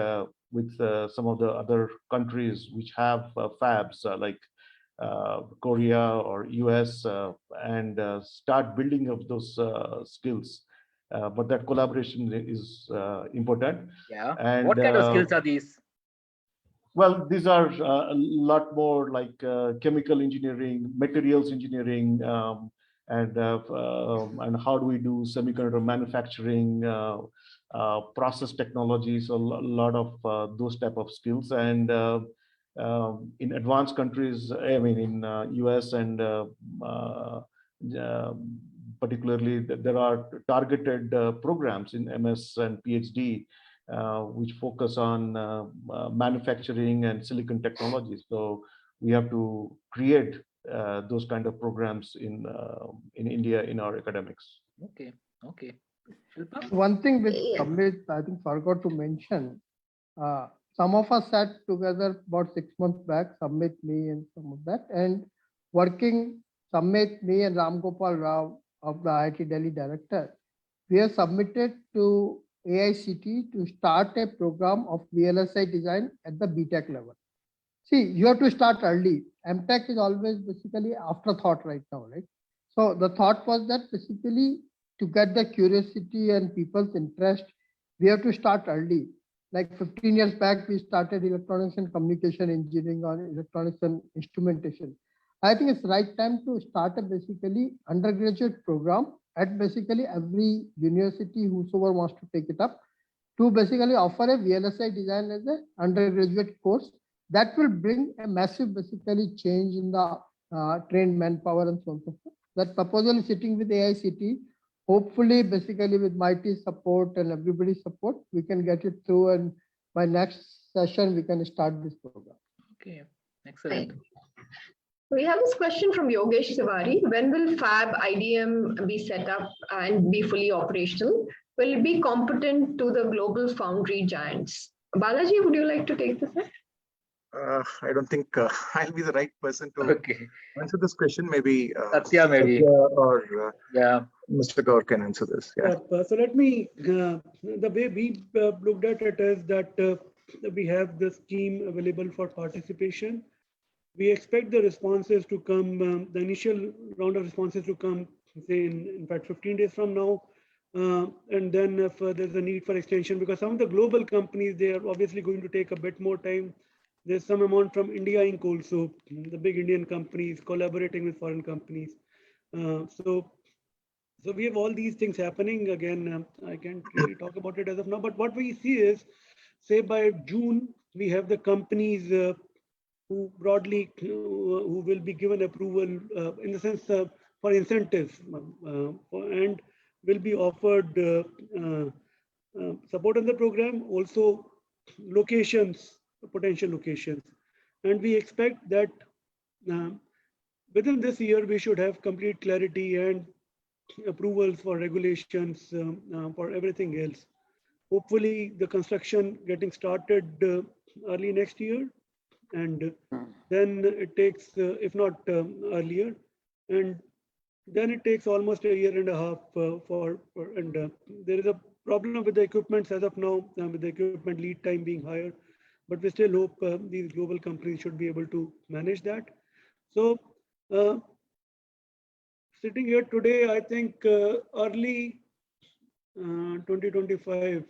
with some of the other countries which have fabs like Korea or US, and start building up those skills. But that collaboration is important. Yeah. And what kind of skills are these? Well, these are a lot more like chemical engineering, materials engineering, and how do we do semiconductor manufacturing, process technologies, a lot of those type of skills. And in advanced countries, I mean in US and particularly there are targeted programs in MS and PhD which focus on manufacturing and silicon technologies. So we have to create those kind of programs in India in our academics. Okay. One thing which Sambit, I think, forgot to mention, some of us sat together about 6 months back, Sambit, me, and some of that, and working, Sambit, me, and Ram Gopal Rao of the IIT Delhi director, we have submitted to AICT to start a program of VLSI design at the BTech level. See, you have to start early. MTech is always basically afterthought right now, right? So the thought was that basically to get the curiosity and people's interest, we have to start early. Like 15 years back, we started electronics and communication engineering or electronics and instrumentation. I think it's right time to start a basically undergraduate program at basically every university, whosoever wants to take it up, to basically offer a VLSI design as an undergraduate course that will bring a massive basically change in the trained manpower and so on and so forth. That proposal is sitting with AICT. Hopefully, basically with MeitY's support and everybody's support, we can get it through, and by next session, we can start this program. Okay, excellent. We have this question from Yogesh Tiwari. When will Fab IDM be set up and be fully operational? Will it be competent to the global foundry giants? Balajee, would you like to take this? I don't think I'll be the right person to answer this question. Maybe Satya, maybe. Or yeah, Mr. Gaur can answer this. Yeah. So let me, the way we looked at it is that we have the scheme available for participation. We expect the responses to come, the initial round of responses to come, say, in fact, 15 days from now. And then if there's a need for extension, because some of the global companies, they are obviously going to take a bit more time. There's some amount from India Inc. also, the big Indian companies collaborating with foreign companies. So we have all these things happening. Again, I can't really talk about it as of now, but what we see is, say by June, we have the companies who broadly who will be given approval in the sense for incentives and will be offered support on the program, also locations, potential locations. And we expect that within this year, we should have complete clarity and approvals for regulations for everything else. Hopefully, the construction getting started early next year, and then it takes, if not earlier, and then it takes almost a year and a half there is a problem with the equipment as of now, with the equipment lead time being higher, but we still hope these global companies should be able to manage that. So sitting here today, I think early 2025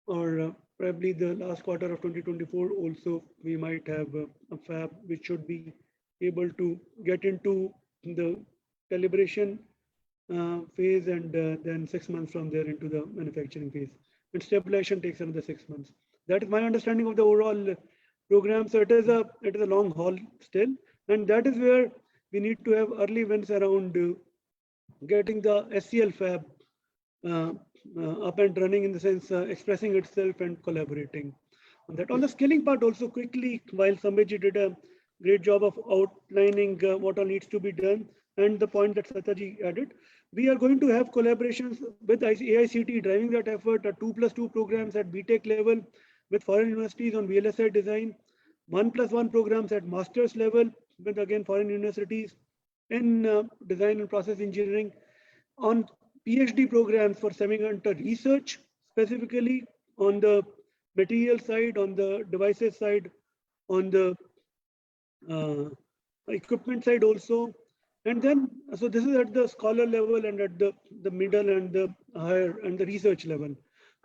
or probably the last quarter of 2024 also, we might have a fab which should be able to get into the calibration phase, and then 6 months from there into the manufacturing phase. And stabilization takes another 6 months. That is my understanding of the overall program. So it is a long haul still, and that is where we need to have early wins around getting the SCL fab up and running, in the sense expressing itself and collaborating on that. On the scaling part also, quickly, while Sambit did a great job of outlining what all needs to be done, and the point that Satya added, we are going to have collaborations with AICT driving that effort, 2+2 programs at BTech level with foreign universities on VLSI design, 1+1 programs at master's level with, again, foreign universities in design and process engineering, on PhD programs for semiconductor research, specifically on the material side, on the devices side, on the equipment side also. And then, so this is at the scholar level and at the middle and the higher and the research level.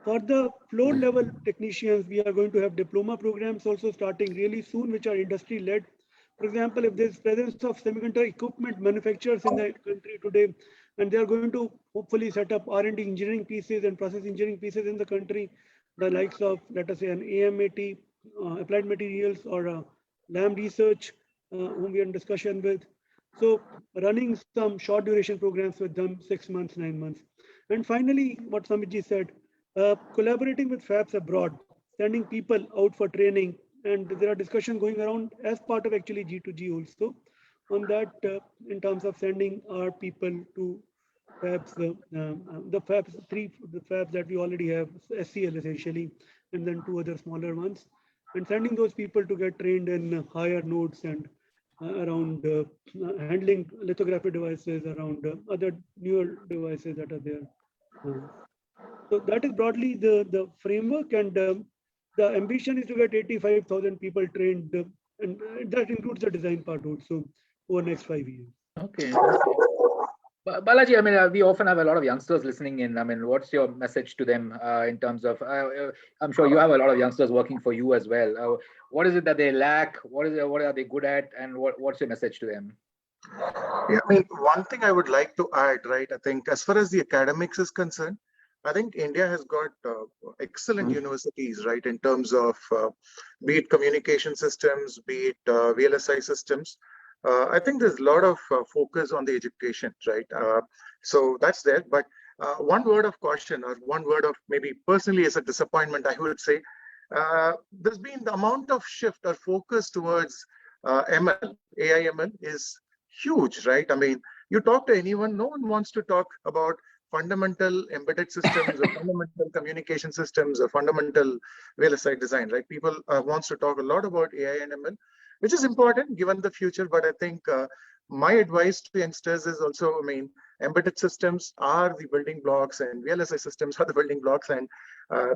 For the floor level technicians, we are going to have diploma programs also starting really soon, which are industry led. For example, if there's presence of semiconductor equipment manufacturers in the country today, and they are going to hopefully set up R&D engineering pieces and process engineering pieces in the country, the likes of, let us say, an AMAT, Applied Materials, or LAM Research, whom we are in discussion with. So running some short duration programs with them, 6 months, 9 months. And finally, what Sambit said, collaborating with fabs abroad, sending people out for training. And there are discussions going around as part of actually G2G also on that, in terms of sending our people to fabs, the fabs that we already have, SCL essentially, and then 2 other smaller ones, and sending those people to get trained in higher nodes and around handling lithography devices, around other newer devices that are there. So that is broadly the framework, and the ambition is to get 85,000 people trained, and that includes the design part also over the next 5 years. Okay. Balajee, I mean, we often have a lot of youngsters listening in. I mean, what's your message to them in terms of, I'm sure you have a lot of youngsters working for you as well. What is it that they lack? What are they good at? And what's your message to them? Yeah, I mean, one thing I would like to add, right? I think as far as the academics is concerned, I think India has got excellent universities, right? In terms of be it communication systems, be it VLSI systems. I think there's a lot of focus on the education, right? So that's there. But one word of caution, or one word of maybe personally as a disappointment, I would say, there's been the amount of shift or focus towards ML, AI ML is huge, right? I mean, you talk to anyone, no one wants to talk about fundamental embedded systems or fundamental communication systems or fundamental VLSI design, right? People wants to talk a lot about AI and ML, which is important given the future. But I think my advice to youngsters is also, I mean, embedded systems are the building blocks and VLSI systems are the building blocks. And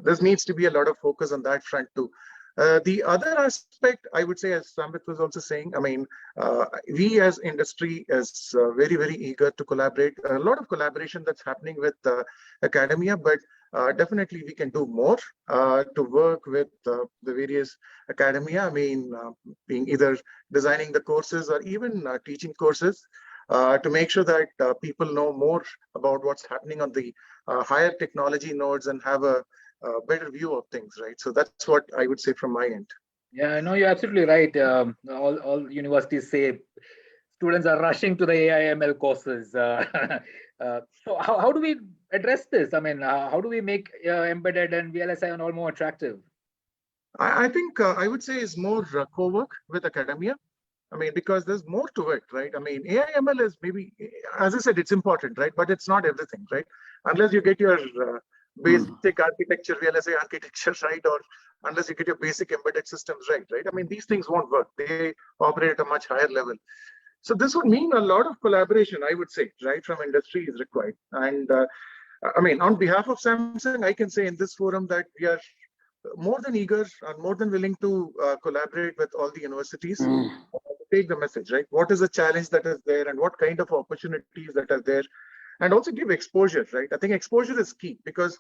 there needs to be a lot of focus on that front too. The other aspect, I would say, as Sambit was also saying, I mean, we as industry is very, very eager to collaborate. A lot of collaboration that's happening with academia, but definitely we can do more to work with the various academia. I mean, being either designing the courses or even teaching courses to make sure that people know more about what's happening on the higher technology nodes and have a better view of things, right? So that's what I would say from my end. Yeah, no, you're absolutely right. All universities say students are rushing to the AI ML courses. So how do we address this? I mean, how do we make embedded and VLSI and all more attractive? I think I would say is more co-work with academia. I mean, because there's more to it, right? I mean, AI/ML is maybe, as I said, it's important, right? But it's not everything, right? Unless you get your basic architecture, VLSI architecture right, or unless you get your basic embedded systems right, right? I mean, these things won't work. They operate at a much higher level. So this would mean a lot of collaboration, I would say, right, from industry is required. And I mean, on behalf of Samsung, I can say in this forum that we are more than eager and more than willing to collaborate with all the universities to take the message, right? What is the challenge that is there and what kind of opportunities that are there, and also give exposure, right? I think exposure is key because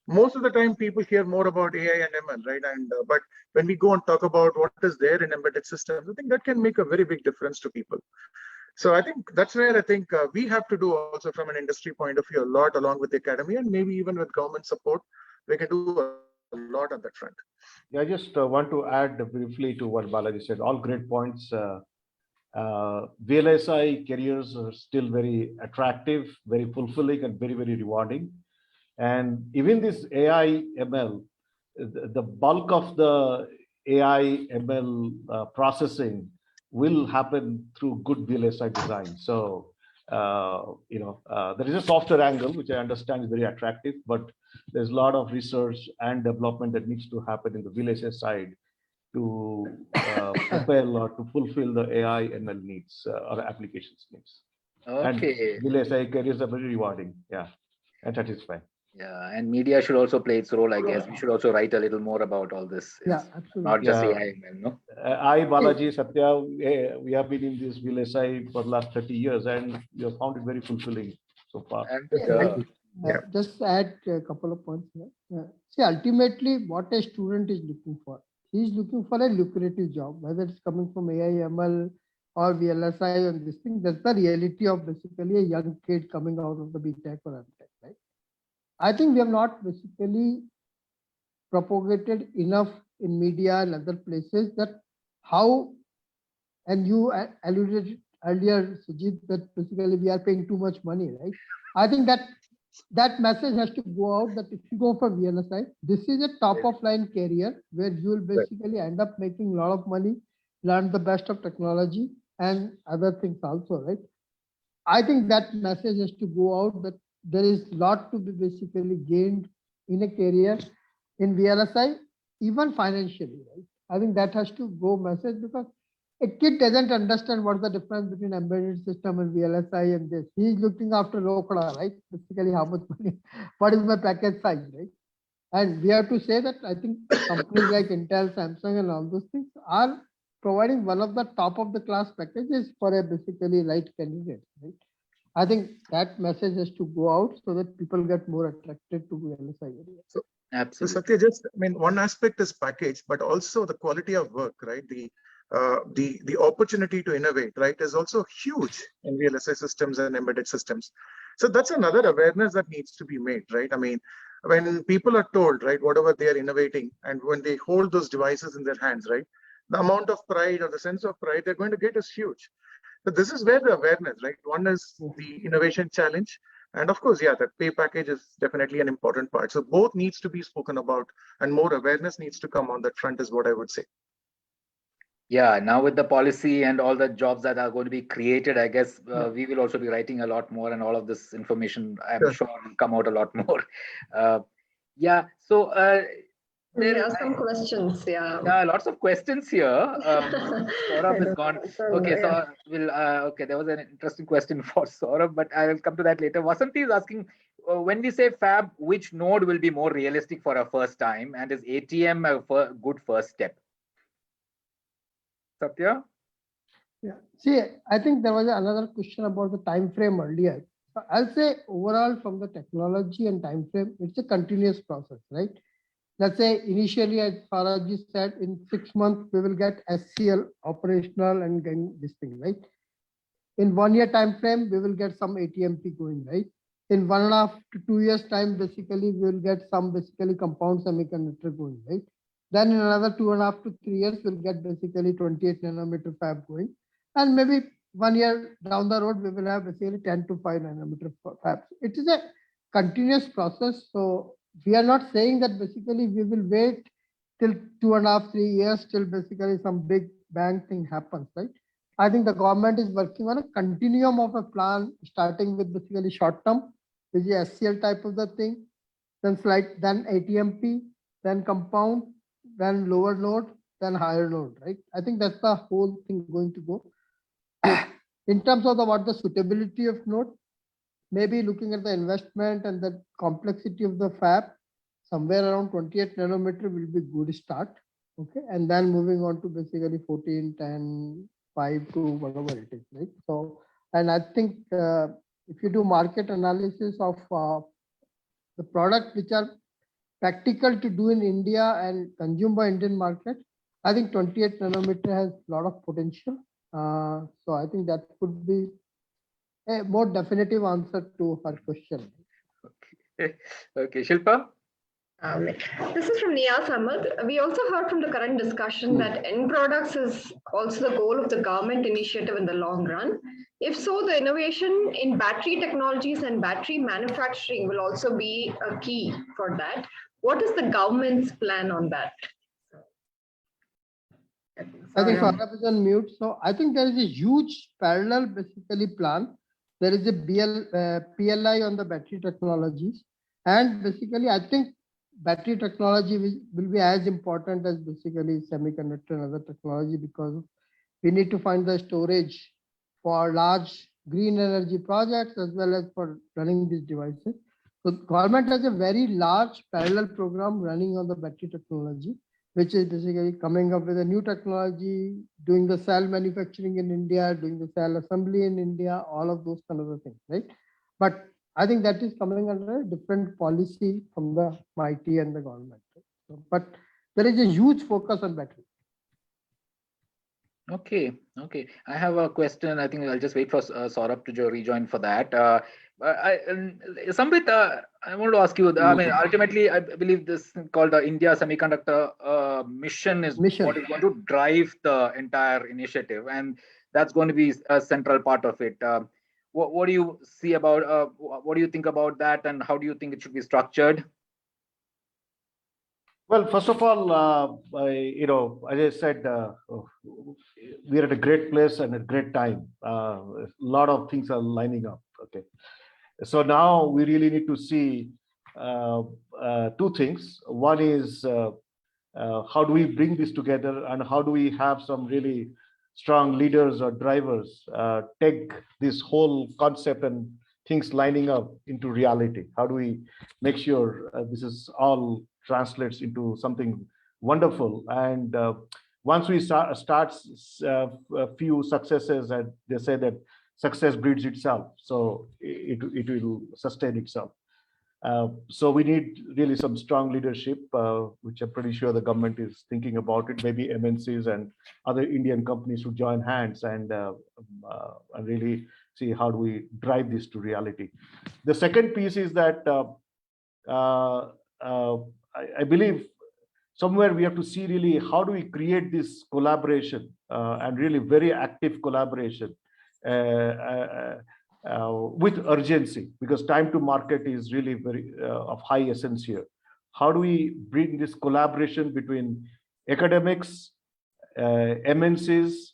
most of the time people hear more about AI and ML, right? And but when we go and talk about what is there in embedded systems, I think that can make a very big difference to people. So I think that's where I think we have to do also from an industry point of view a lot along with the academy and maybe even with government support, we can do a lot on that front. Yeah, I just want to add briefly to what Balajee said. All great points. VLSI careers are still very attractive, very fulfilling, and very, very rewarding. And even this AI ML, the bulk of the AI ML processing will happen through good VLSI design. So, there is a software angle, which I understand is very attractive, but there's a lot of research and development that needs to happen in the VLSI side to propel or to fulfill the AI ML needs or applications needs. Okay. And VLSI careers are very rewarding, yeah, and satisfying. Yeah, and media should also play its role, I guess. We should also write a little more about all this. Yeah, absolutely. Not just AI, no? Balajee, Satya, we have been in this VLSI for the last 30 years and we have found it very fulfilling so far. And, just add a couple of points here. See, ultimately, what a student is looking for. He is looking for a lucrative job, whether it's coming from AI, ML, or VLSI and this thing. That's the reality of basically a young kid coming out of the BTech or MTech, right? I think we have not basically propagated enough in media and other places that how, and you alluded earlier, Sujit, that basically we are paying too much money, right? I think that message has to go out that if you go for VLSI, this is a top of line career where you will basically end up making a lot of money, learn the best of technology and other things also, right? I think that message has to go out that there is a lot to be basically gained in a career in VLSI, even financially, right? I think that has to go message because a kid doesn't understand what's the difference between embedded system and VLSI and this. He's looking after Lokada, right? Basically, how much money, what is my package size, right? And we have to say that I think companies like Intel, Samsung, and all those things are providing one of the top of the class packages for a basically right candidate, right? I think that message has to go out so that people get more attracted to VLSI area. So, absolutely. So Satya, just I mean, one aspect is package, but also the quality of work, right? The opportunity to innovate, right, is also huge in VLSI systems and embedded systems. So that's another awareness that needs to be made, right? I mean, when people are told, right, whatever they are innovating, and when they hold those devices in their hands, right, the amount of pride or the sense of pride they're going to get is huge. But this is where the awareness, right? One is the innovation challenge. And of course, yeah, that pay package is definitely an important part. So both needs to be spoken about and more awareness needs to come on that front is what I would say. Yeah, now with the policy and all the jobs that are going to be created, I guess we will also be writing a lot more and all of this information, I'm sure will come out a lot more. So there are some questions, yeah. Lots of questions here. Saurabh is gone. Okay, so okay, there was an interesting question for Saurabh, but I will come to that later. Vasanti is asking, when we say fab, which node will be more realistic for a first time, and is ATM a good first step? Satya? Yeah, see, I think there was another question about the time frame earlier. So I'll say overall from the technology and time frame, it's a continuous process, right? Let's say initially, as Farajji said, in 6 months, we will get SCL operational and getting this thing, right? In 1 year time frame, we will get some ATMP going, right? In 1.5 to 2 years time, basically, we will get some basically compound semiconductor going, right? Then in another 2.5 to 3 years, we'll get basically 28 nanometer fab going. And maybe 1 year down the road, we will have basically 10 to 5 nanometer fabs. It is a continuous process. So we are not saying that basically we will wait till 2.5, 3 years till basically some big bang thing happens, right? I think the government is working on a continuum of a plan, starting with basically short term, which is SCL type of the thing, then ATMP, then compound, then lower node, then higher node, right? I think that's the whole thing going to go. In terms of what the suitability of node, maybe looking at the investment and the complexity of the fab, somewhere around 28 nanometer will be good start. Okay, and then moving on to basically 14, 10, 5 to whatever it is, right? So, and I think if you do market analysis of the product which are practical to do in India and consumed by Indian market, I think 28 nanometer has a lot of potential. So I think that could be a more definitive answer to her question. Okay, Shilpa. This is from Niyaz Ahmed. We also heard from the current discussion that end products is also the goal of the government initiative in the long run. If so, the innovation in battery technologies and battery manufacturing will also be a key for that. What is the government's plan on that? I think Saurabh is on mute. So I think there is a huge parallel basically plan. There is a PLI on the battery technologies. And basically, I think battery technology will be as important as basically semiconductor and other technology, because we need to find the storage for large green energy projects as well as for running these devices. So government has a very large parallel program running on the battery technology, which is basically coming up with a new technology, doing the cell manufacturing in India, doing the cell assembly in India, all of those kind of things, right? But I think that is coming under a different policy from the MeitY and the government. Right? So, but there is a huge focus on battery. Okay. I have a question. I think I'll just wait for Saurabh to rejoin for that. Sambit, I want to ask you. I mean, ultimately, I believe this called the India Semiconductor mission is what is going to drive the entire initiative, and that's going to be a central part of it. What do you see about? What do you think about that, and how do you think it should be structured? Well, first of all, as I said, we're at a great place and a great time. A lot of things are lining up. Okay, so now we really need to see two things. One is how do we bring this together, and how do we have some really strong leaders or drivers take this whole concept and things lining up into reality? How do we make sure this is all translates into something wonderful? And once we start a few successes, and they say that success breeds itself, so it will sustain itself. So we need really some strong leadership, which I'm pretty sure the government is thinking about it. Maybe MNCs and other Indian companies should join hands and really see how do we drive this to reality. The second piece is that I believe somewhere we have to see really how do we create this collaboration and really very active collaboration with urgency, because time to market is really very of high essence here. How do we bring this collaboration between academics, MNCs,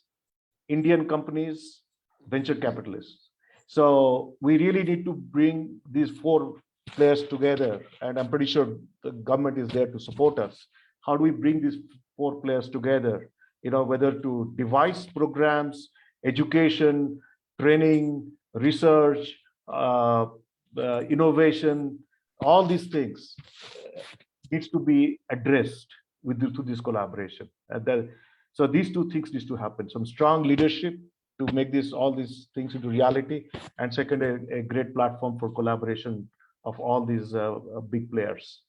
Indian companies, venture capitalists? So we really need to bring these four players together, and I'm pretty sure the government is there to support us. How do we bring these four players together? Whether to device programs, education, training, research, innovation, all these things needs to be addressed through this collaboration. So these two things need to happen: some strong leadership to make all these things into reality, and second, a great platform for collaboration of all these big players.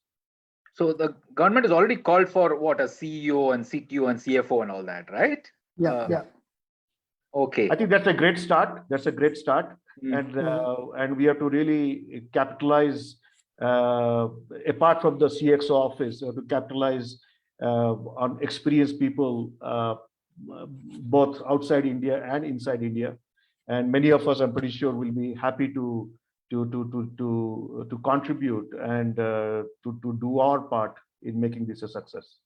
So the government has already called for what, a CEO and CTO and CFO and all that, right? Yeah. Okay. I think that's a great start. And we have to really capitalize, apart from the CXO office, to capitalize on experienced people, both outside India and inside India. And many of us, I'm pretty sure, will be happy to contribute and to do our part in making this a success.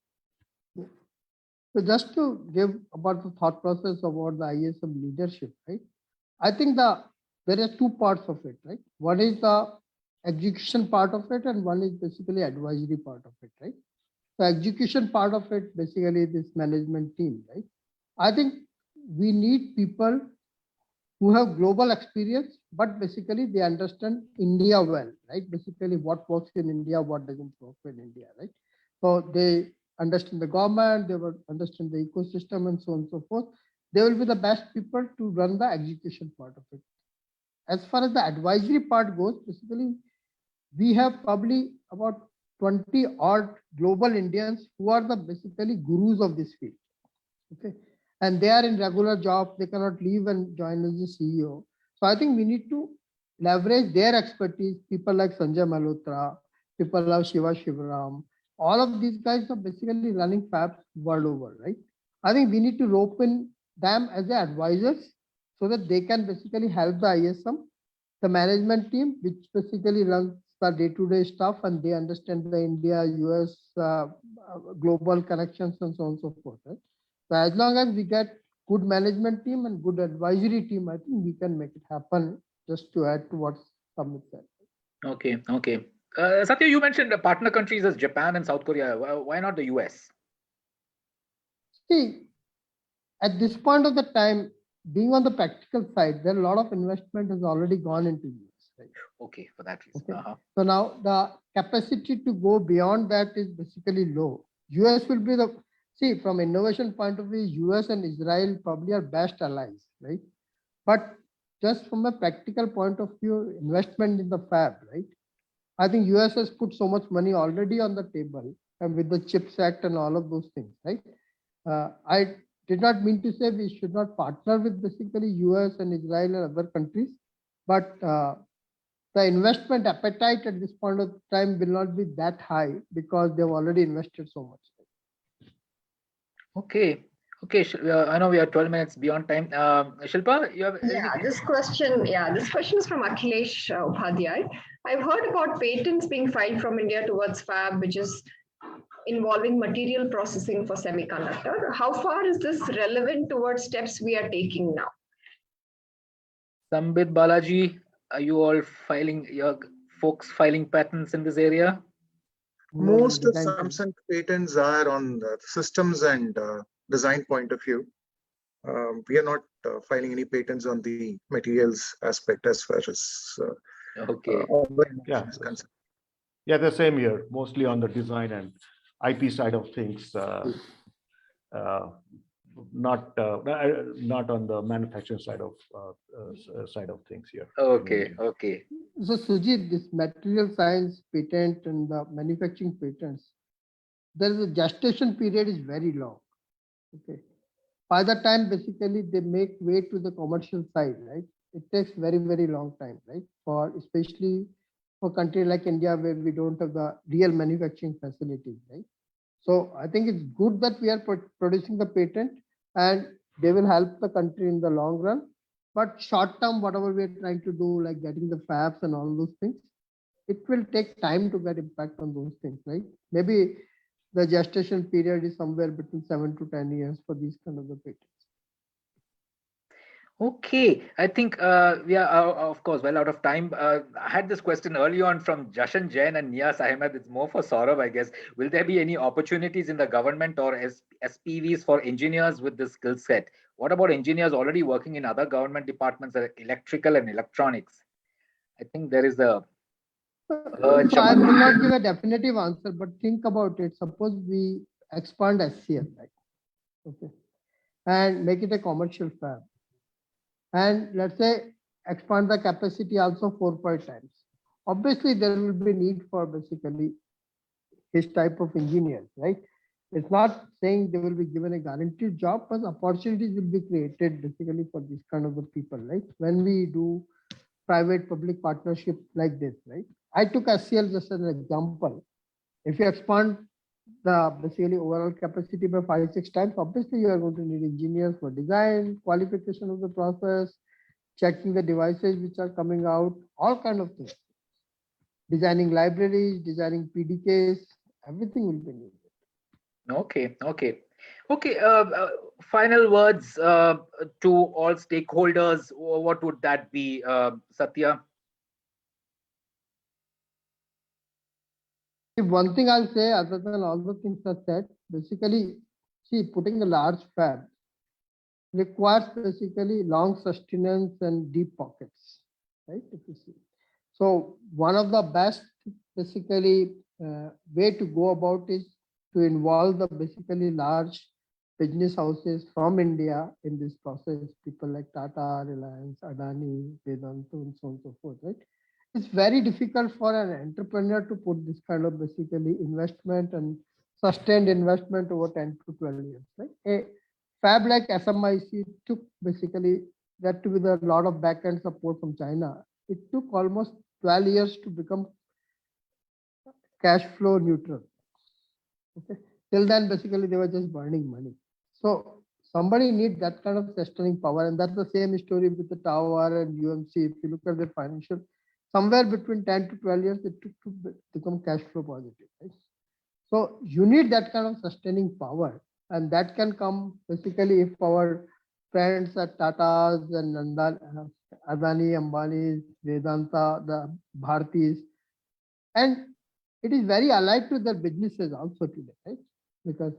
So just to give about the thought process about the ISM leadership, right? I think there are two parts of it, right? One is the execution part of it, and one is basically advisory part of it, right? The execution part of it, basically this management team, right? I think we need people who have global experience, but basically they understand India well, right? Basically what works in India, what doesn't work in India, right? So they understand the government, they will understand the ecosystem and so on and so forth. They will be the best people to run the execution part of it. As far as the advisory part goes, basically we have probably about 20 odd global Indians who are the basically gurus of this field. Okay. And they are in regular job, they cannot leave and join as a CEO. So I think we need to leverage their expertise, people like Sanjay Malhotra, people like Shiva Shivaram. All of these guys are basically running fabs world over, right? I think we need to rope in them as the advisors so that they can basically help the ISM, the management team, which basically runs the day-to-day stuff, and they understand the India, US, global connections and so on and so forth, right? So as long as we get good management team and good advisory team, I think we can make it happen, just to add to what Sambit said. Okay. Satya, you mentioned the partner countries as Japan and South Korea. Why not the US? See, at this point of the time, being on the practical side, there are a lot of investment has already gone into US, right? Okay, for that reason. Okay. So now the capacity to go beyond that is basically low. US will be the, see, from innovation point of view, US and Israel probably are best allies, right? But just from a practical point of view, investment in the fab, right? I think US has put so much money already on the table, and with the CHIPS Act and all of those things, right? I did not mean to say we should not partner with basically US and Israel and other countries, but the investment appetite at this point of time will not be that high because they've already invested so much. Okay. I know we are 12 minutes beyond time. Shilpa, you have this question is from Akhilesh Upadhyay. I've heard about patents being filed from India towards fab, which is involving material processing for semiconductor. How far is this relevant towards steps we are taking now? Sambit, Balajee, are you all filing, your folks filing patents in this area? Most of Samsung patents are on the systems and design point of view. We are not filing any patents on the materials aspect as far as is concerned. Yeah, the same here, mostly on the design and IP side of things, not on the manufacturing side of things here. Okay. So Sujit, this material science patent and the manufacturing patents, there is a gestation period is very long. Okay. By the time basically they make way to the commercial side, right? It takes very, very long time, right? For especially for a country like India where we don't have the real manufacturing facilities, right? So I think it's good that we are producing the patent and they will help the country in the long run. But short term, whatever we're trying to do, like getting the fabs and all those things, it will take time to get impact on those things, right? Maybe the gestation period is somewhere between 7 to 10 years for these kind of the patents. Okay, I think we are, of course, well out of time. I had this question early on from Jashan Jain and Niyas Ahmed. It's more for Saurabh, I guess. Will there be any opportunities in the government or SPVs for engineers with this skill set? What about engineers already working in other government departments like electrical and electronics? I think there is a urge. So I will not give a definitive answer, but think about it. Suppose we expand SCL, right? Okay, and make it a commercial fab. And let's say expand the capacity also 4-5 times. Obviously, there will be need for basically this type of engineers, right? It's not saying they will be given a guaranteed job, but opportunities will be created basically for this kind of the people, right? When we do private-public partnership like this, right? I took SCL just as an example. If you expand the basically overall capacity by 5-6 times. Obviously, you are going to need engineers for design, qualification of the process, checking the devices which are coming out, all kind of things. Designing libraries, designing PDKs, everything will be needed. Okay. Final words to all stakeholders. What would that be, Satya? One thing I'll say, other than all the things I said, basically, see, putting a large fab requires basically long sustenance and deep pockets, right? If you see. So one of the best basically way to go about is to involve the basically large business houses from India in this process, people like Tata, Reliance, Adani, Vedanta, and so on and so forth, right? It's very difficult for an entrepreneur to put this kind of basically investment and sustained investment over 10 to 12 years, right? A fab like SMIC took basically that with a lot of back-end support from China. It took almost 12 years to become cash flow neutral. Okay. Till then, basically, they were just burning money. So somebody needs that kind of sustaining power. And that's the same story with the Tower and UMC. If you look at the financial, somewhere between 10 to 12 years, it took to become cash flow positive. Right? So you need that kind of sustaining power. And that can come basically if our friends at Tata's and Adani, Ambani, Vedanta, the Bhartis, and it is very allied to their businesses also today, right? Because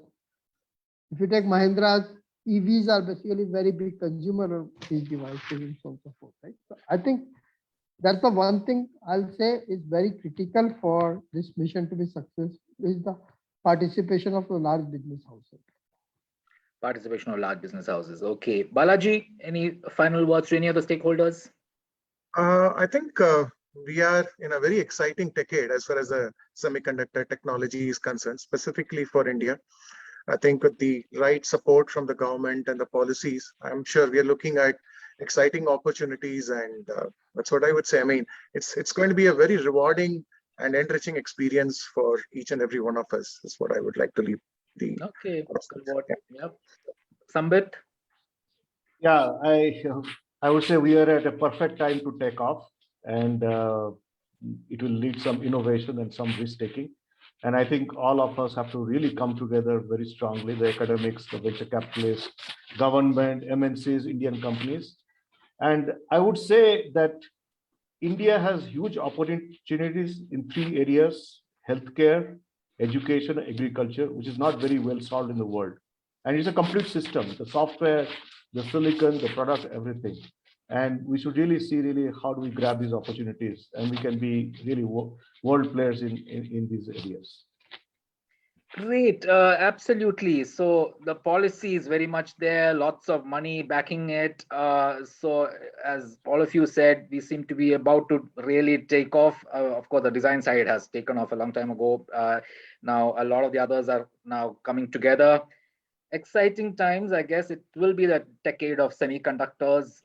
if you take Mahindra's, EVs are basically very big consumer of these devices and so on and so forth, right? So I think that's the one thing I'll say is very critical for this mission to be successful is the participation of the large business houses. Participation of large business houses. Okay. Balajee, any final words to any of the stakeholders? I think we are in a very exciting decade as far as the semiconductor technology is concerned, specifically for India. I think with the right support from the government and the policies, I'm sure we are looking at exciting opportunities, and that's what I would say. I mean, it's going to be a very rewarding and enriching experience for each and every one of us. That's what I would like to leave the. Okay. Yep. Sambit? Yeah, I would say we are at a perfect time to take off, and it will lead some innovation and some risk taking. And I think all of us have to really come together very strongly, the academics, the venture capitalists, government, MNCs, Indian companies. And I would say that India has huge opportunities in 3 areas: healthcare, education, agriculture, which is not very well solved in the world. And it's a complete system, the software, the silicon, the product, everything. And we should really see how do we grab these opportunities, and we can be really world players in these areas. Great, absolutely. So the policy is very much there, lots of money backing it. So as all of you said, we seem to be about to really take off. Of course, the design side has taken off a long time ago. Now a lot of the others are now coming together. Exciting times, I guess it will be the decade of semiconductors.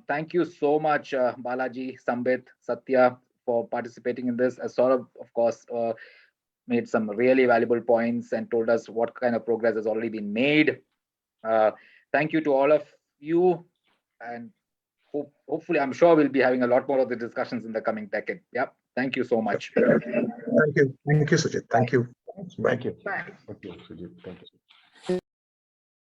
Thank you so much, Balajee, Sambit, Satya, for participating in this. As Saurabh, of course, made some really valuable points and told us what kind of progress has already been made. Thank you to all of you, and hopefully, I'm sure we'll be having a lot more of the discussions in the coming decade. Yep. Thank you so much. Thank you, Sujit. Thank you. Thank you. Bye. Thank you, Sujit. Thank you.